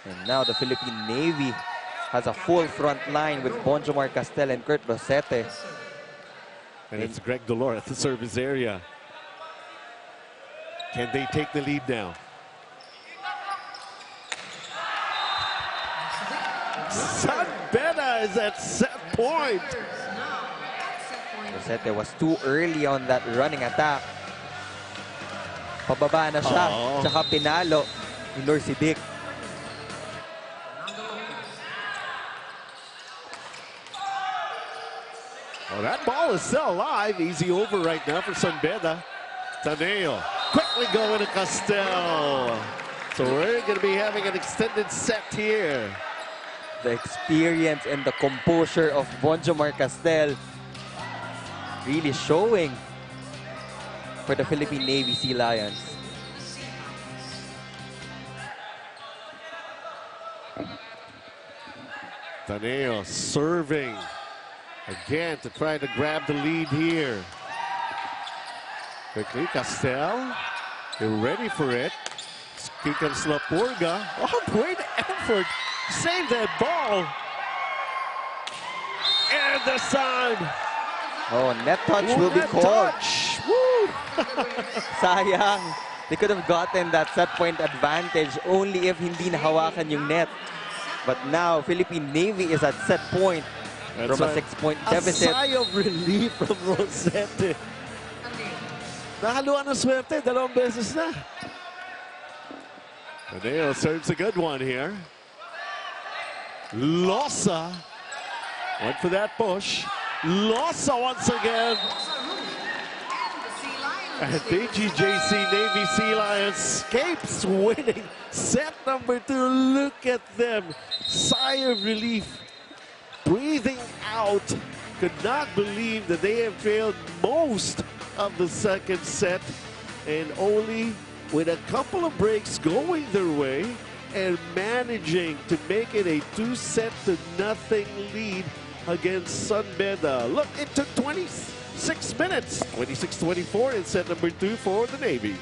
And now the Philippine Navy has a full front line with Bonjomar Castel and Kurt Rosete. And it's Greg Dolor at the service area. Can they take the lead now? San Beda is at set point. Rosete was too early on that running attack. Pababa na siya. Tsaka pinalo ni Lord Sidik. Oh, that ball is still alive. Easy over right now for San Beda. Taneo quickly going to Castel. So we're going to be having an extended set here. The experience and the composure of Bonjomar Castel really showing for the Philippine Navy Sea Lions. Taneo serving again to try to grab the lead here. Quickly, Castel, they're ready for it. Kikan Slapurga. Oh, great effort. Save that ball. And the sun. Oh, net touch will be called. Woo! Sayang. They could have gotten that set point advantage only if hindi nahawakan yung net. But now, Philippine Navy is at set point from a 6-point deficit. A sigh of relief from Rosete. Nakaluan ng swerte, dalawang beses na. Taneo serves a good one here. Losa went for that push. Losa once again. And BGJC Navy Sea Lions escapes winning set number 2. Look at them. Sigh of relief. Breathing out. Could not believe that they have trailed most of the second set. And only with a couple of breaks going their way and managing to make it a 2-0 lead against San Beda. Look, it took 26 minutes, 26-24 in set number 2 for the Navy.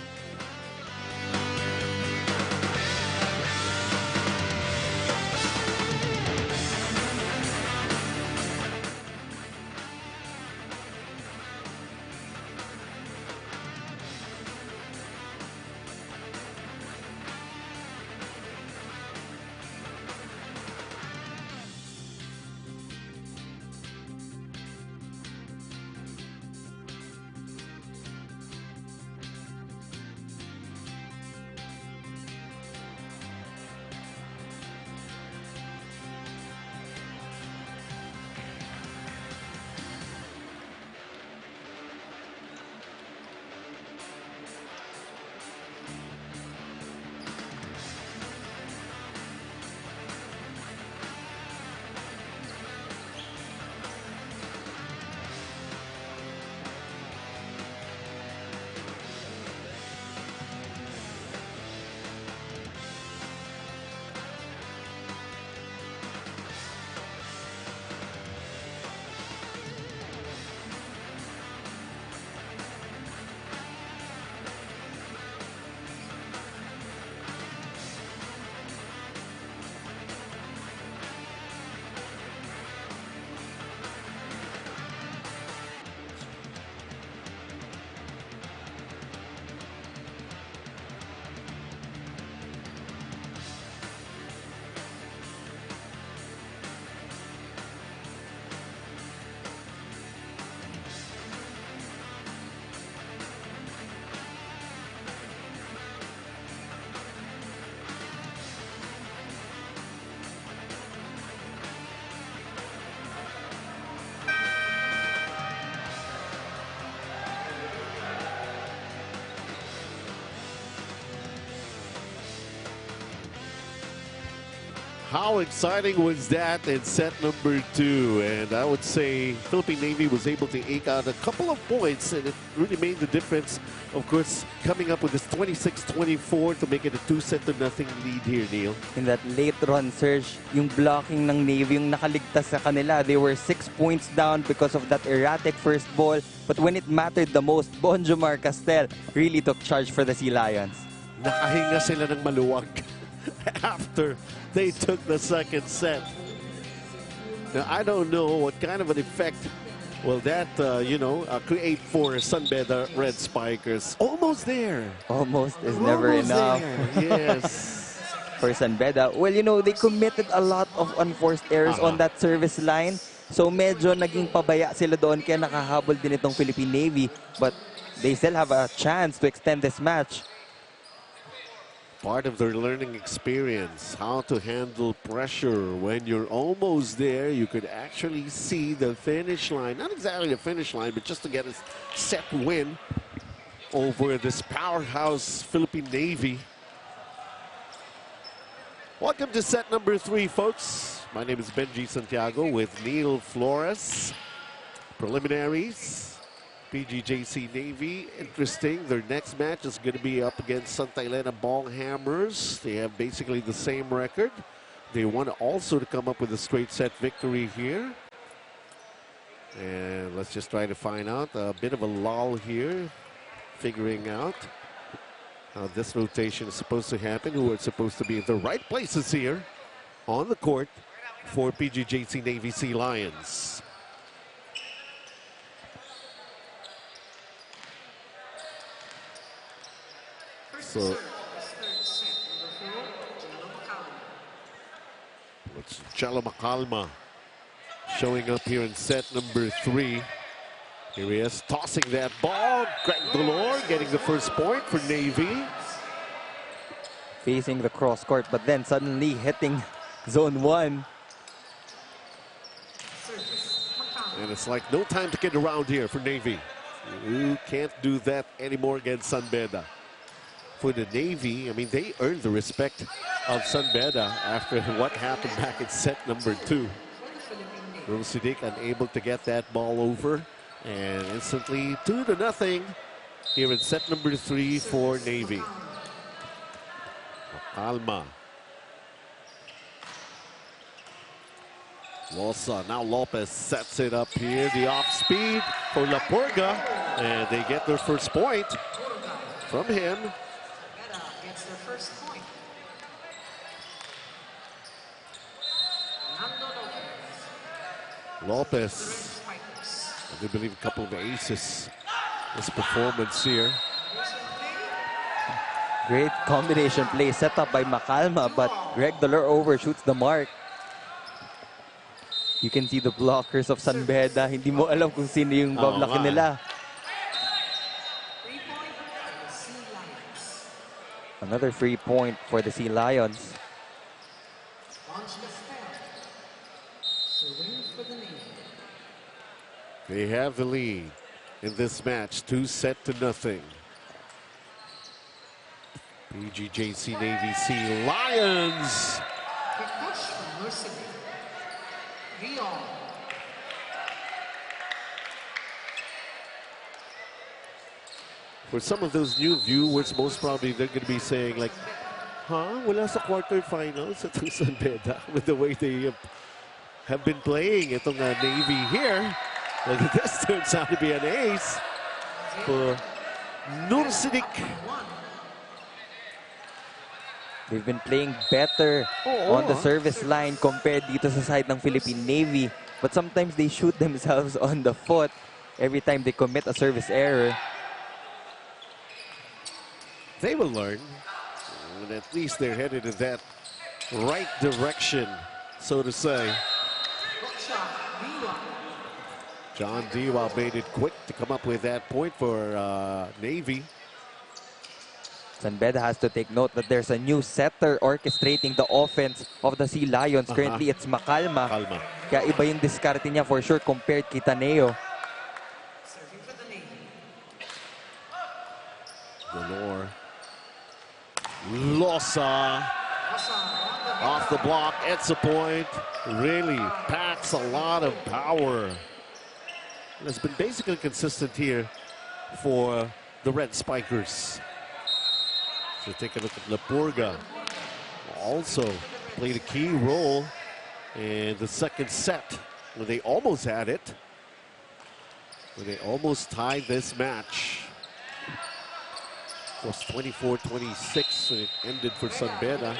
How exciting was that in set number 2? And I would say Philippine Navy was able to eke out a couple of points, and it really made the difference. Of course, coming up with this 26-24 to make it a 2-0 lead here, Neil. In that late run surge, yung blocking ng Navy, yung nakaligtas sa kanila, they were 6 points down because of that erratic first ball. But when it mattered the most, Bonjomar Castel really took charge for the Sea Lions. Nakahinga sila ng maluwag after they took the second set. Now, I don't know what kind of an effect will that, create for Sunbeda Red Spikers. Almost there. Almost is never enough. Yes. For Sunbeda, well, they committed a lot of unforced errors on that service line. So medyo naging pabaya sila doon kaya nakahabol din itong Philippine Navy. But they still have a chance to extend this match. Part of their learning experience, how to handle pressure when you're almost there. You could actually see the finish line, not exactly the finish line, but just to get a set win over this powerhouse Philippine Navy. Welcome to set number 3, folks. My name is Benji Santiago with Neil Flores. Preliminaries. PGJC Navy, interesting. Their next match is going to be up against Santa Elena Ball Hammers. They have basically the same record. They want also to come up with a straight set victory here. And let's just try to find out. A bit of a lull here, figuring out how this rotation is supposed to happen, who are supposed to be in the right places here on the court for PGJC Navy Sea Lions. So it's Jello Macalma showing up here in set number 3. Here he is tossing that ball. Greg Delore getting the first point for Navy. Facing the cross court, but then suddenly hitting zone 1. And it's like no time to get around here for Navy. You can't do that anymore against Sunbeda. For the Navy, I mean, they earned the respect of Sunbeda after what happened back in set number 2. Rosidik unable to get that ball over, and instantly 2-0 here in set number 3 for Navy. Alma. Losa, now Lopez sets it up here. The off speed for La Purga, and they get their first point from him. Gets their first point. Lopez, I do believe a couple of aces. This performance here. Great combination play set up by Macalma, but Greg Dolor overshoots the mark. You can see the blockers of Sunbeda. Hindi mo alam kung sino yung bablock nila. Another free point for the Sea Lions. They have the lead in this match, 2-0. PGJC Navy Sea Lions. For some of those new viewers, most probably they're going to be saying like, wala sa quarterfinals itong Sunbeda with the way they have been playing itong Navy here. Well, this turns out to be an ace for Nursidik. They've been playing better on the service line compared dito sa side ng Philippine Navy. But sometimes they shoot themselves on the foot every time they commit a service error. They will learn, and at least they're headed in that right direction, so to say. John Diwa made it quick to come up with that point for Navy. Sunbeda has to take note that there's a new setter orchestrating the offense of the Sea Lions. Currently, it's Macalma. Kaya iba yung diskarte niya for sure compared kay Taneo. Delore. Losa. Off the block, it's a point. Really packs a lot of power. And it's been basically consistent here for the Red Spikers. So take a look at Lapurga. Also played a key role in the second set when they almost had it. When they almost tied this match. It was 24-26 when it ended for San Beda.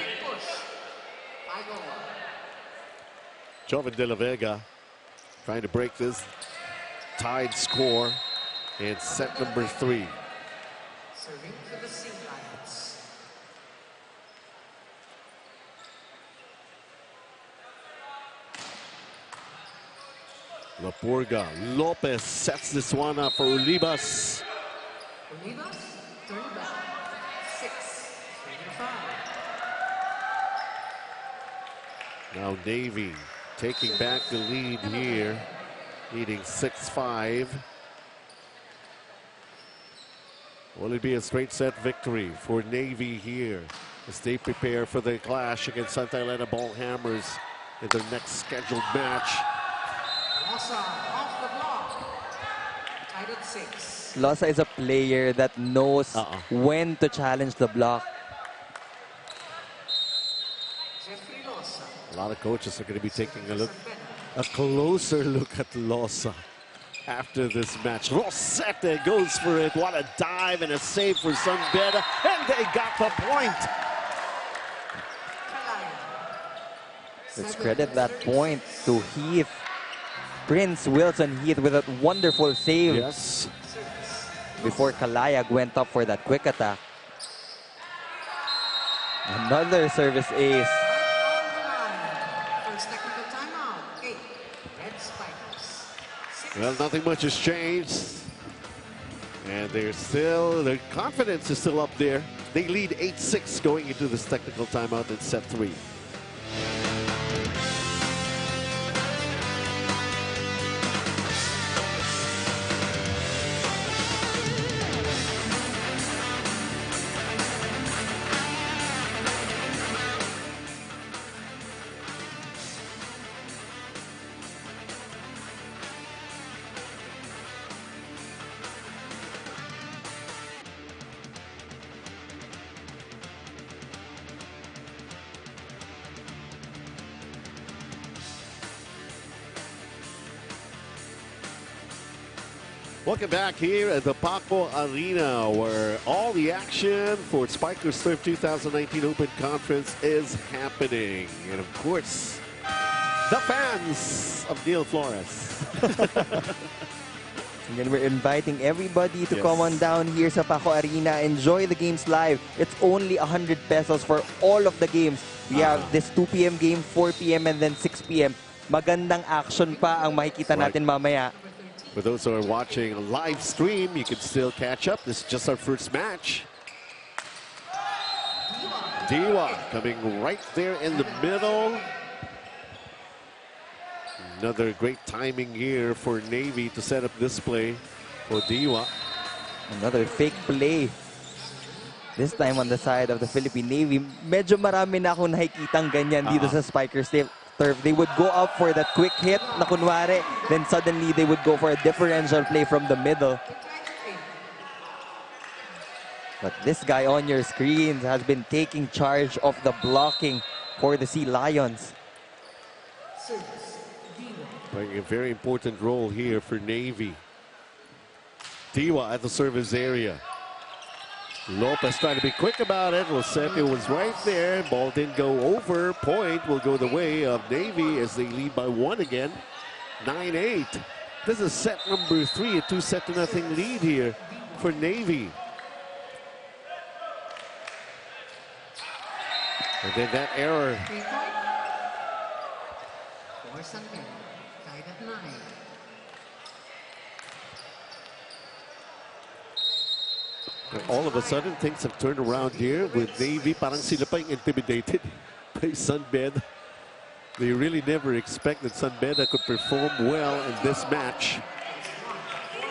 Joven de la Vega trying to break this tied score in set number 3. Serving for the Sea Lions. Lapurga, Lopez sets this one up for Ulibas. Olivas, turn back. 6-5. Now Navy taking back the lead here, leading 6-5. Will it be a straight set victory for Navy here as they prepare for the clash against Santa Elena Ballhammers in their next scheduled match? Losa off the block. Tied at 6. Losa is a player that knows when to challenge the block. Jeffrey Losa. A lot of coaches are going to be taking a closer look at Losa after this match. Rosette goes for it. What a dive and a save for San Beda, and they got the point. Let's credit that point to Heath. Prince Wilson Heath with that wonderful save. Yes. Before Kalayag went up for that quick attack. Another service ace. First technical timeout. 8. Red Spikers. 6. Well, nothing much has changed. And their confidence is still up there. They lead 8-6 going into this technical timeout in set 3. Welcome back here at the Paco Arena, where all the action for Spikers Turf 2019 Open Conference is happening. And of course, the fans of Neil Flores. And then we're inviting everybody to come on down here sa Paco Arena. Enjoy the games live. It's only 100 pesos for all of the games. We have this 2 p.m. game, 4 p.m. and then 6 p.m. Magandang action pa ang makikita natin mamaya. For those who are watching a live stream, you can still catch up. This is just our first match. Diwa coming right there in the middle. Another great timing here for Navy to set up this play for Diwa. Another fake play. This time on the side of the Philippine Navy. Medyo marami na akong nakikitang ganyan dito sa Spikers Turf. They would go up for that quick hit na kunwari, then suddenly they would go for a differential play from the middle. But this guy on your screens has been taking charge of the blocking for the Sea Lions. Playing a very important role here for Navy. Diwa at the service area. Lopez trying to be quick about it. Rosette was right there. Ball didn't go over. Point will go the way of Navy as they lead by 1 again. 9-8. This is set number 3, a 2-0 lead here for Navy. And then that error. 3-point. For San Beda. Tied at 9. All of a sudden, things have turned around here with Navy. Parang sila pa yung intimidated by San Beda. They really never expected San Beda could perform well in this match.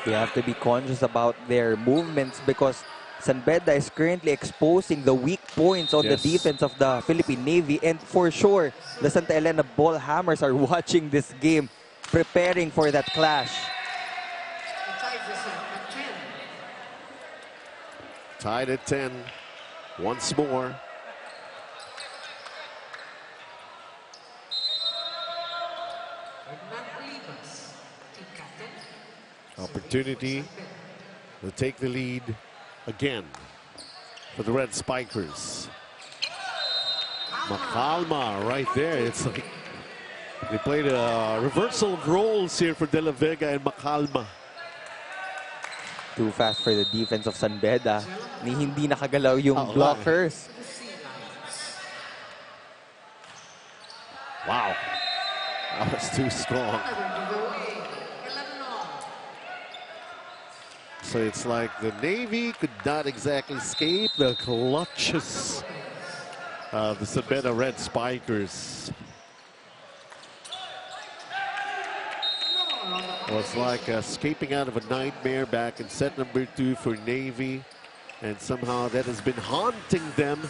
They have to be conscious about their movements because San Beda is currently exposing the weak points on the defense of the Philippine Navy. And for sure, the Santa Elena Ball Hammers are watching this game, preparing for that clash. The ties is at 10. Tied at 10. Once more. Ferdinand Olivas, team captain. Opportunity to take the lead again for the Red Spikers. Macalma right there. It's like they played a reversal of roles here for De La Vega and Macalma. Too fast for the defense of San Beda. Ni hindi nakagalaw yung blockers. Wow. That was too strong. So it's like the Navy could not exactly escape the clutches of the San Beda Red Spikers. Well, it's like escaping out of a nightmare back in set number 2 for Navy. And somehow that has been haunting them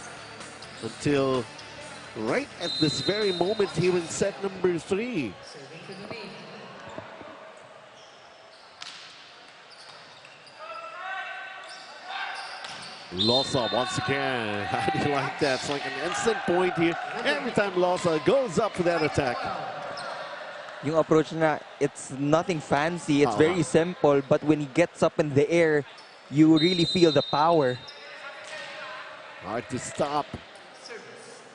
until right at this very moment here in set number 3. Losa once again. How do you like that? It's like an instant point here. Every time Losa goes up for that attack. Yung approach na, it's nothing fancy. It's very simple. But when he gets up in the air, you really feel the power. Hard to stop.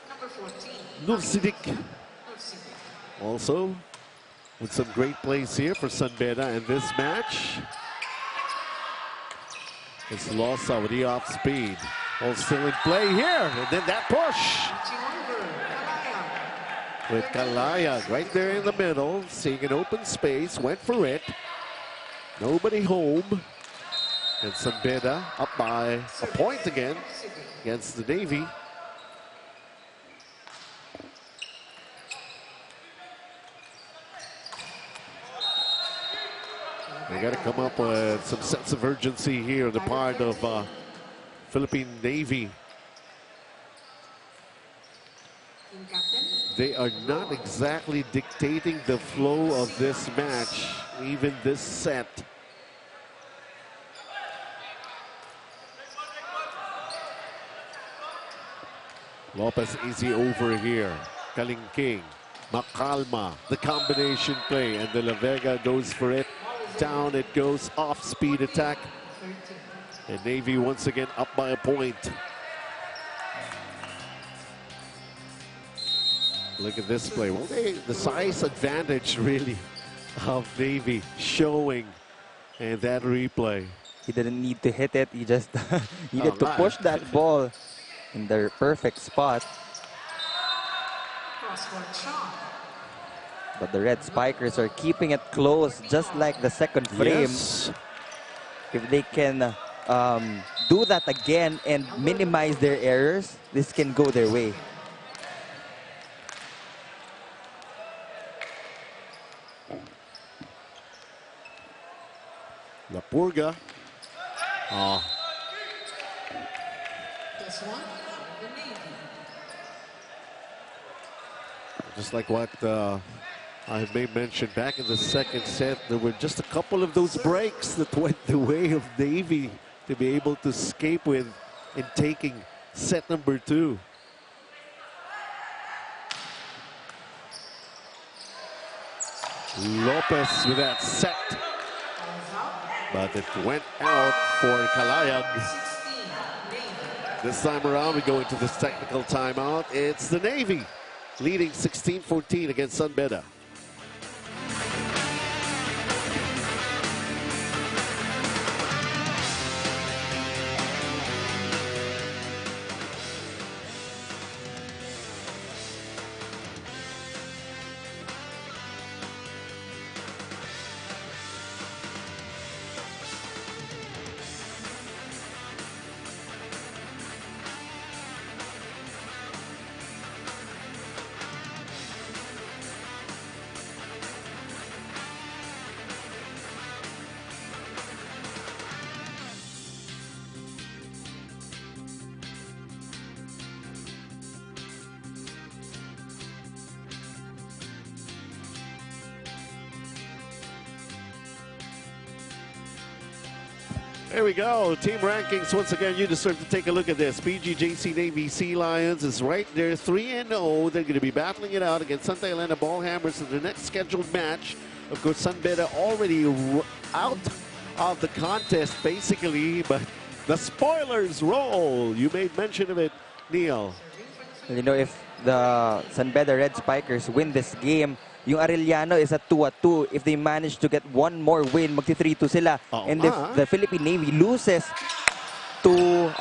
Number 14. Nursidik. Also, with some great plays here for San Beda in this match. It's Losa with the off speed. All still in play here. And then that push. With Kalaya right there in the middle, seeing an open space, went for it. Nobody home. And San Beda up by a point again against the Navy. They got to come up with some sense of urgency here on the part of Philippine Navy. They are not exactly dictating the flow of this match, even this set. Lopez easy over here. Kalingking, Macalma, the combination play, and De La Vega goes for it. Down it goes, off-speed attack. And Navy once again up by a point. Look at this play. Well, the size advantage really of Navy showing in that replay. He didn't need to hit it. He just needed to push that ball in the perfect spot. Crossword shot. But the Red Spikers are keeping it close, just like the second frame. Yes. If they can do that again and minimize their errors, this can go their way. La Purga. This one, the Navy. Just like what I may mention back in the second set, there were just a couple of those breaks that went the way of Navy to be able to escape with in taking set number 2. Lopez with that set. But it went out for Kalayag. This time around, we go into this technical timeout. It's the Navy leading 16-14 against San Beda. There we go. Team rankings. Once again, you deserve to take a look at this. PGJC Navy Sea Lions is right there, 3-0. They're going to be battling it out against Santa Elena Ballhammers in the next scheduled match. Of course, Sunbeda already out of the contest, basically, but the spoilers roll. You made mention of it, Neil. You know, if the Sunbeda Red Spikers win this game, yung Arellano is at 2-2. If they manage to get one more win, magti-3-2 sila. And if the Philippine Navy loses to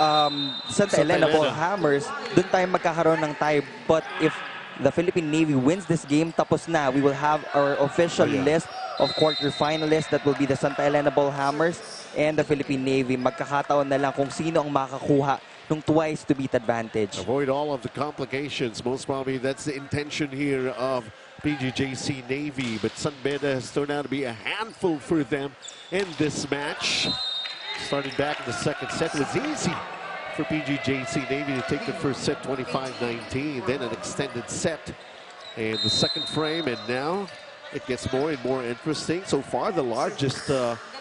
Santa Elena Ballhammers, dun tayo magkakaroon ng tie. But if the Philippine Navy wins this game, tapos na, we will have our official list of quarterfinalists. That will be the Santa Elena Ballhammers and the Philippine Navy. Magkakataon na lang kung sino ang makakuha ng twice to beat advantage. Avoid all of the complications. Most probably that's the intention here of PGJC Navy, but Sunbeda has turned out to be a handful for them in this match. Starting back in the second set, it was easy for PGJC Navy to take the first set 25-19, then an extended set in the second frame, and now it gets more and more interesting. So far, the largest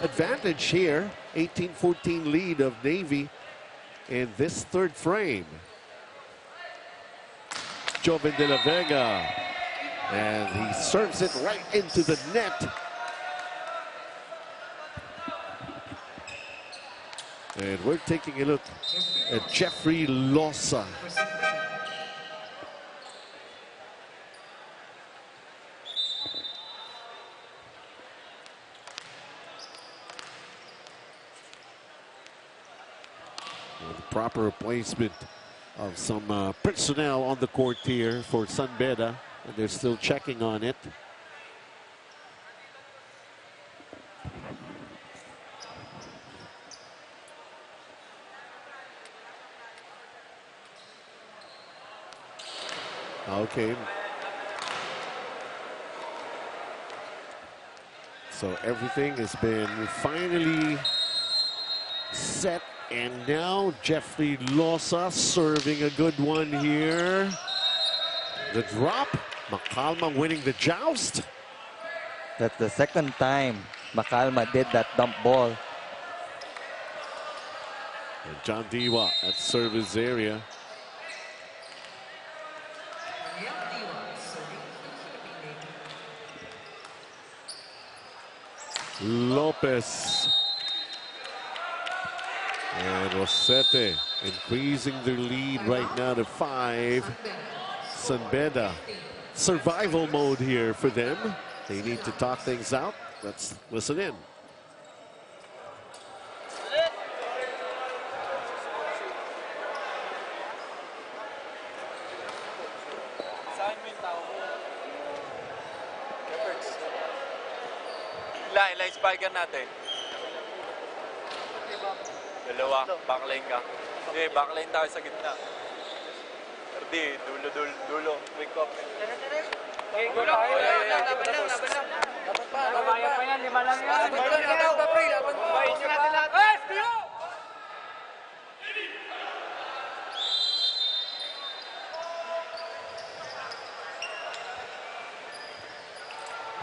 advantage here, 18-14 lead of Navy in this third frame. Joven de la Vega, and he serves it right into the net. And we're taking a look at Jeffrey Losa. The proper placement of some personnel on the court here for Sunbeda, and they're still checking on it. Okay. So everything has been finally set, and now Jeffrey Losa serving a good one here. The drop, Macalma winning the joust. That's the second time Macalma did that dump ball. And John Diwa at service area. Lopez and Rosete increasing their lead right now to 5. Sunbeda, survival mode here for them. They need to talk things out. Let's listen in. Ilang spiker natin? Dalawa, backline ka. Hindi, backline tayo sa gitna. Erdi, dulo. Quick up. Okay, go lang. Laban lang. Dapat pa. Kaya pa yan, 5 lang yan. Laban pa, pre. Laban pa. Bayin nyo pa.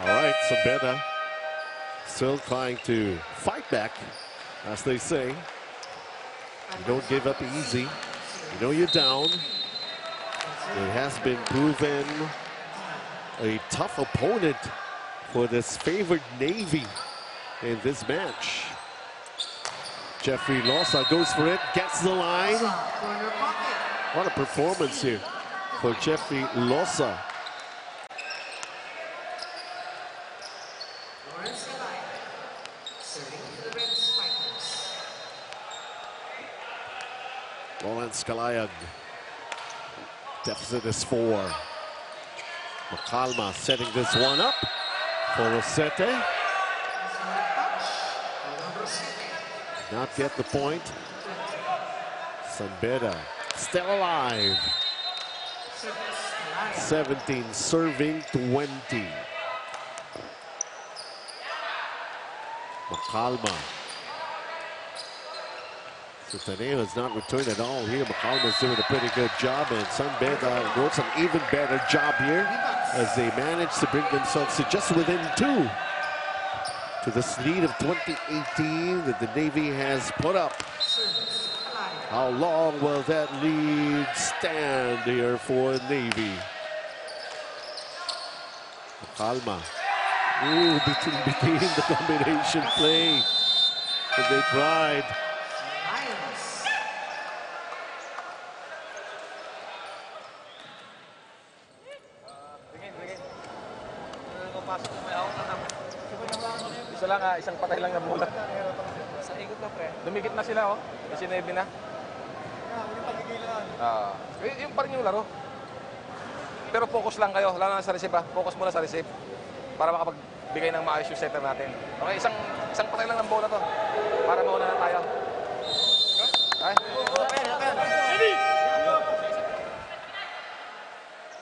All right, Sunbeda still trying to fight back, as they say. You don't give up easy. You know you're down. It has been proven a tough opponent for this favored Navy in this match. Jeffrey Losa goes for it, gets the line. What a performance here for Jeffrey Losa. Lawrence Kalayag. Deficit is 4. Macalma setting this one up for Rosete. Not get the point. Sunbeda still alive. 17 serving 20. Macalma. Taneo has not returned at all here. Macalma's doing a pretty good job, and Sunbeda works an even better job here as they manage to bring themselves to just within 2. to this lead of 2018 that the Navy has put up. How long will that lead stand here for Navy? Calma. Ooh, between the combination play that they tried. Isa lang, isang patay lang na bola. Sa ikot na, pre. Dumikit na sila, oh. Kasi Navy na. Yung pa rin yung laro. Pero focus lang kayo, lalo na sa receive, ha. Focus muna sa receive para makapagbigay ng maayos yung setter natin. Okay, isang patay lang ng bola to para mauna na tayo. Okay?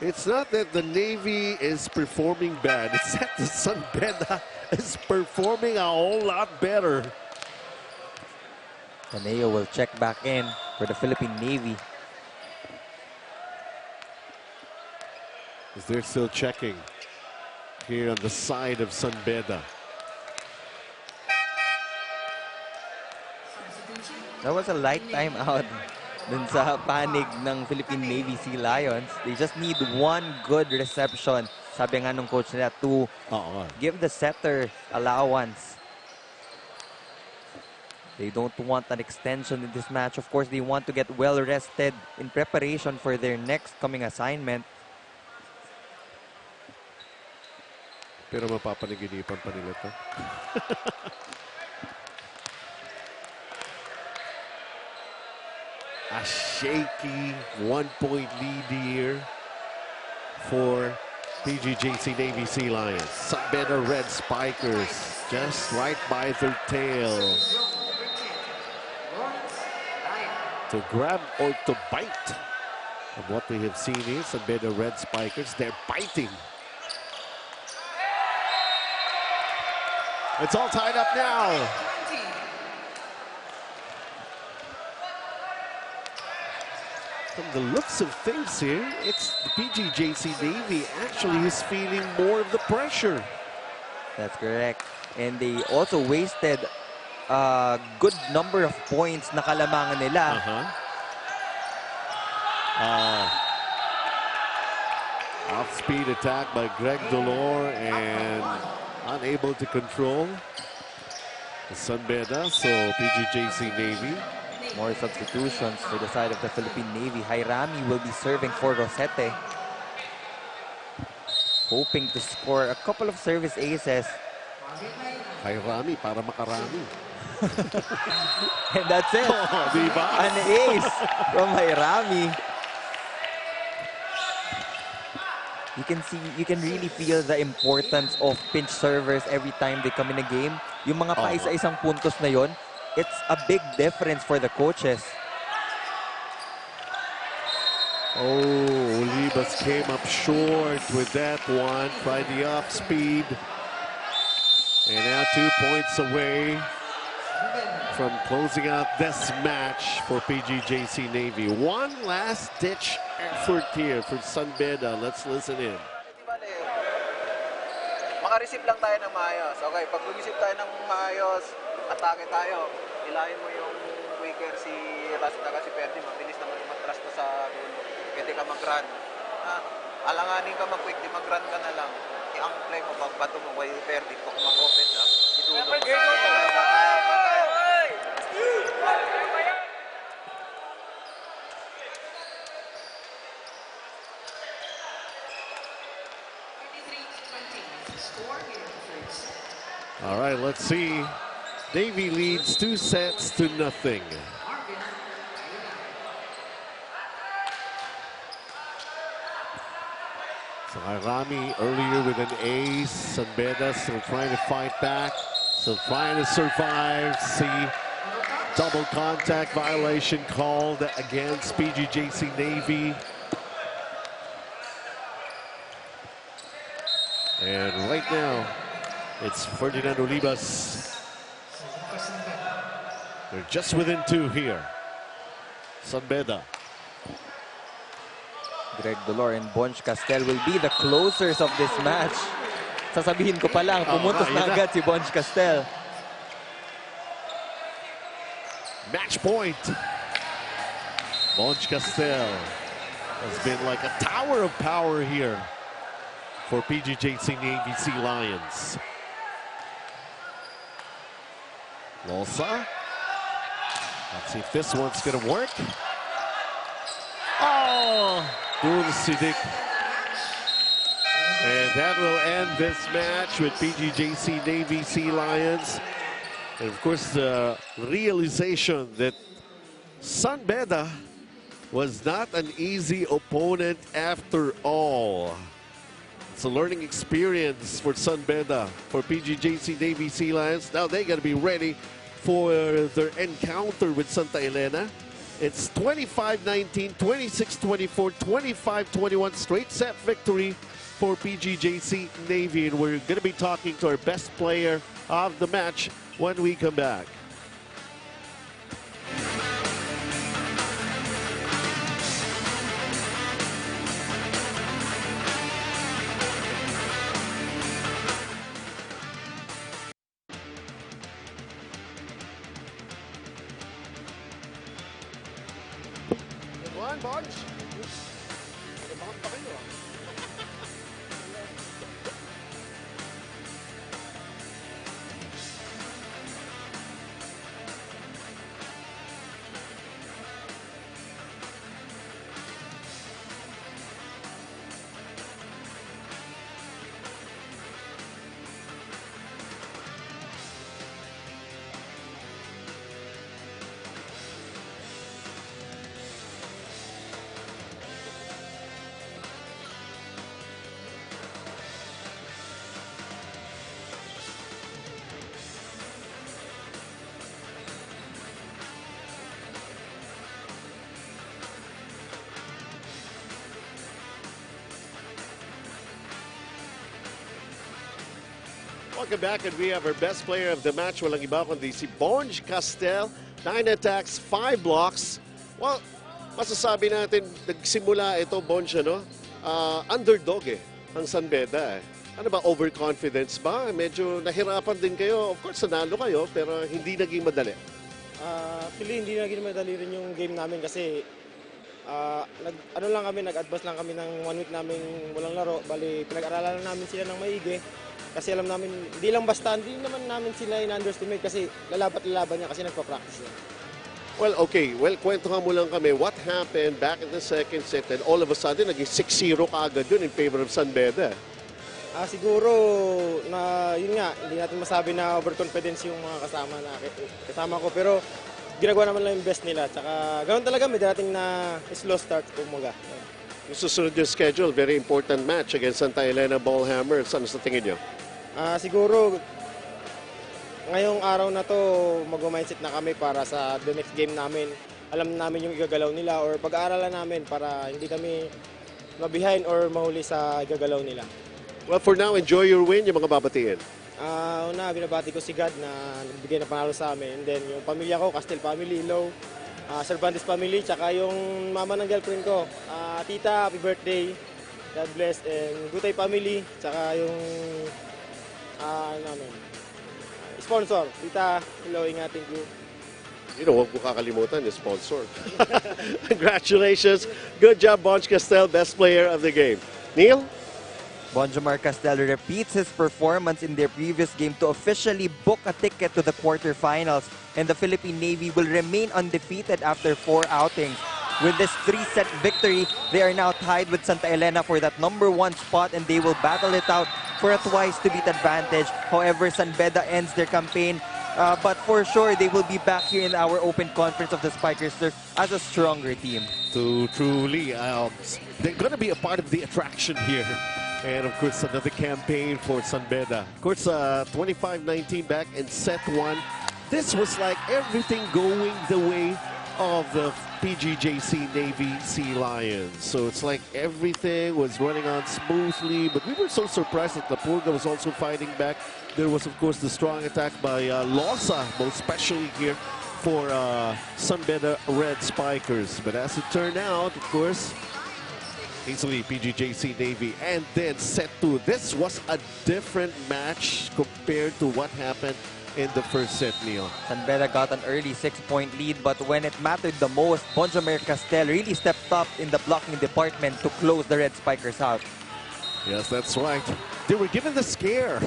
It's not that the Navy is performing bad. It's that the San Beda is performing a whole lot better. Caneo will check back in for the Philippine Navy. As they're still checking here on the side of San Beda. That was a light time out dun sa panig ng Philippine Navy Sea Lions. They just need one good reception, sabi nga nung coach nila, to give the setter allowance. They don't want an extension in this match. Of course, they want to get well rested in preparation for their next coming assignment. Pero mapapanaginipan pa nila to. A shaky 1-point lead here for PGJC Navy Sea Lions. San Beda Red Spikers just right by their tail. To grab or to bite. And what we have seen is San Beda Red Spikers, they're biting. It's all tied up now. From the looks of things here, it's the PGJC Navy actually is feeling more of the pressure. That's correct. And they also wasted a good number of points na kalamangan nila. Off-speed attack by Greg Dolor and unable to control the San Beda, so PGJC Navy. More substitutions for the side of the Philippine Navy. Jairami will be serving for Rosete, hoping to score a couple of service aces. Jairami para makarami. And that's it. Diba? An ace from Jairami. You can really feel the importance of pinch servers every time they come in a game. Yung mga paisa-isang puntos na yon, it's a big difference for the coaches. Oh, Olivas came up short with that one. Tried the off speed. And now 2 points away from closing out this match for PGJC Navy. One last ditch effort here for San Beda. Let's listen in. Maka-receive lang tayo ng maayos. Okay, pag mag-receive tayo ng maayos, atake tayo. Ilahin mo yung quicker si Rasta kasi Perdi. Mabilis naman matras na sa dulo. Pwede ka mag-run. Alanganin ka mag-quick, di mag-run ka na lang. Ang play mo, pagbato mo kay Perdi, kung mag-open na, idulo mo. All right, let's see. Navy leads 2-0. So Jairami earlier with an ace. San Beda still trying to fight back. Still trying to survive. See double contact violation called against PGJC Navy. And right now, it's Ferdinand Olivas. They're just within 2 here. San Beda. Greg Dolor and Bonch Castel will be the closers of this match. sasabihin ko pa lang, pumuntos na agad si Bonge Castel. Match point. Bonge Castel has been like a tower of power here for PGJC Navy Sea Lions. Losa. Let's see if this one's gonna work. Oh, Sidik. And that will end this match with PGJC Navy Sea Lions. And of course, the realization that Sun BEDA was not an easy opponent after all. It's a learning experience for Sun BEDA, for PGJC Navy Sea Lions. Now they got to be ready for their encounter with Santa Elena. It's 25-19, 26-24, 25-21, straight set victory for PGJC Navy. And we're going to be talking to our best player of the match when we come back. Welcome back, and we have our best player of the match. Walang iba kundi si Bonge Castel. 9 attacks, 5 blocks. Well, masasabi natin, nagsimula ito, Bonge, ano? Underdog ang Sun BEDA. Ano ba, overconfidence ba? Medyo nahirapan din kayo. Of course, nanalo kayo, pero hindi naging madali. Actually, hindi naging madali rin yung game namin kasi nag-advance lang kami ng 1 week namin walang laro. Bali, pinag-aralan namin sila ng maigi. Kasi alam namin, hindi naman namin sila in-underestimate kasi lalaban niya kasi nagpa-practice niya. Well, okay. Well, kwentuhan mo lang kami. What happened back in the second set and all of a sudden, naging 6-0 kaagad yun in favor of Sun BEDA? Siguro, yun nga, hindi natin masabi na overconfidence yung mga kasama ko. Pero ginagawa naman lang yung best nila. Tsaka ganoon talaga, may darating na slow start kumaga. Yung susunod yung schedule, very important match against Santa Elena Ballhammers. Ano sa tingin nyo? Siguro, ngayong araw na to, mag-mindset na kami para sa the next game namin. Alam namin yung igagalaw nila or pag-aaralan namin para hindi kami ma-behind or mahuli sa igagalaw nila. Well, for now, enjoy your win. Yung mga babatiin. Una, binabati ko si God na nagbigay na panalo sa amin. And then, yung pamilya ko, Castel family, Low, Cervantes family, tsaka yung mama ng girlfriend ko. Tita, happy birthday. God bless. And Gutay family, tsaka yung sponsor. Tita, hello, ingatin ko. You know, huwag mo kakalimutan yung sponsor. Congratulations. Good job, Bonge Castel, best player of the game. Neil? Bonjomar Castel repeats his performance in their previous game to officially book a ticket to the quarterfinals, and the Philippine Navy will remain undefeated after 4 outings. With this 3-set victory, they are now tied with Santa Elena for that #1 spot, and they will battle it out for a twice-to-beat advantage. However, Sun BEDA ends their campaign, but for sure, they will be back here in our open conference of the Spikers as a stronger team. Truly, they're going to be a part of the attraction here. And of course, another campaign for Sun BEDA. Of course, 25-19 back in set 1. This was like everything going the way of the PGJC Navy Sea Lions. So it's like everything was running on smoothly, but we were so surprised that Lapurga was also fighting back. There was, of course, the strong attack by Losa, most especially here for Sun BEDA Red Spikers. But as it turned out, of course, Easily PGJC Navy. And then set 2. This was a different match compared to what happened in the first set, Neil. San Beda got an early 6-point lead, but when it mattered the most, Bonjomer Castel really stepped up in the blocking department to close the Red Spikers out. Yes, that's right. They were given the scare.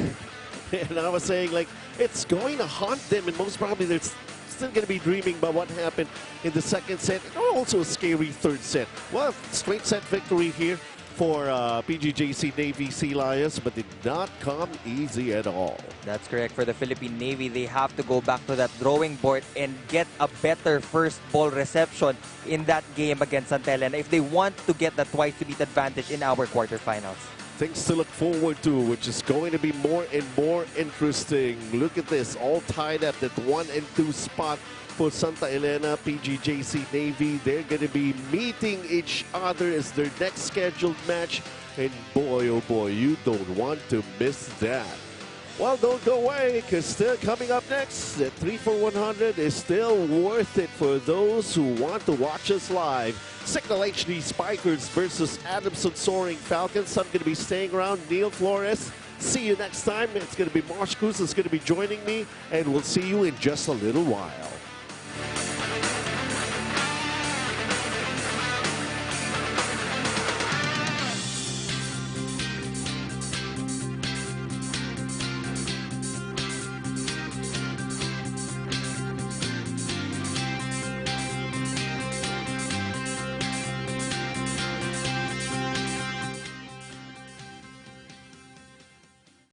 And I was saying, like, it's going to haunt them, and most probably they're still going to be dreaming about what happened in the second set, and also a scary third set. Well, straight set victory here for PGJC Navy Sea Lions, but did not come easy at all. That's correct. For the Philippine Navy, they have to go back to that drawing board and get a better first ball reception in that game against Santa Elena if they want to get that twice-to-beat advantage in our quarterfinals. Things to look forward to, which is going to be more and more interesting. Look at this, all tied up at 1 and 2 spot for Santa Elena. PGJC Navy, they're going to be meeting each other as their next scheduled match. And boy, oh boy, you don't want to miss that. Well, don't go away, because still coming up next, the 3 for 100 is still worth it for those who want to watch us live. Signal HD Spikers versus Adamson Soaring Falcons. I'm going to be staying around. Neil Flores. See you next time. It's going to be Marsh Cruz that's going to be joining me, and we'll see you in just a little while.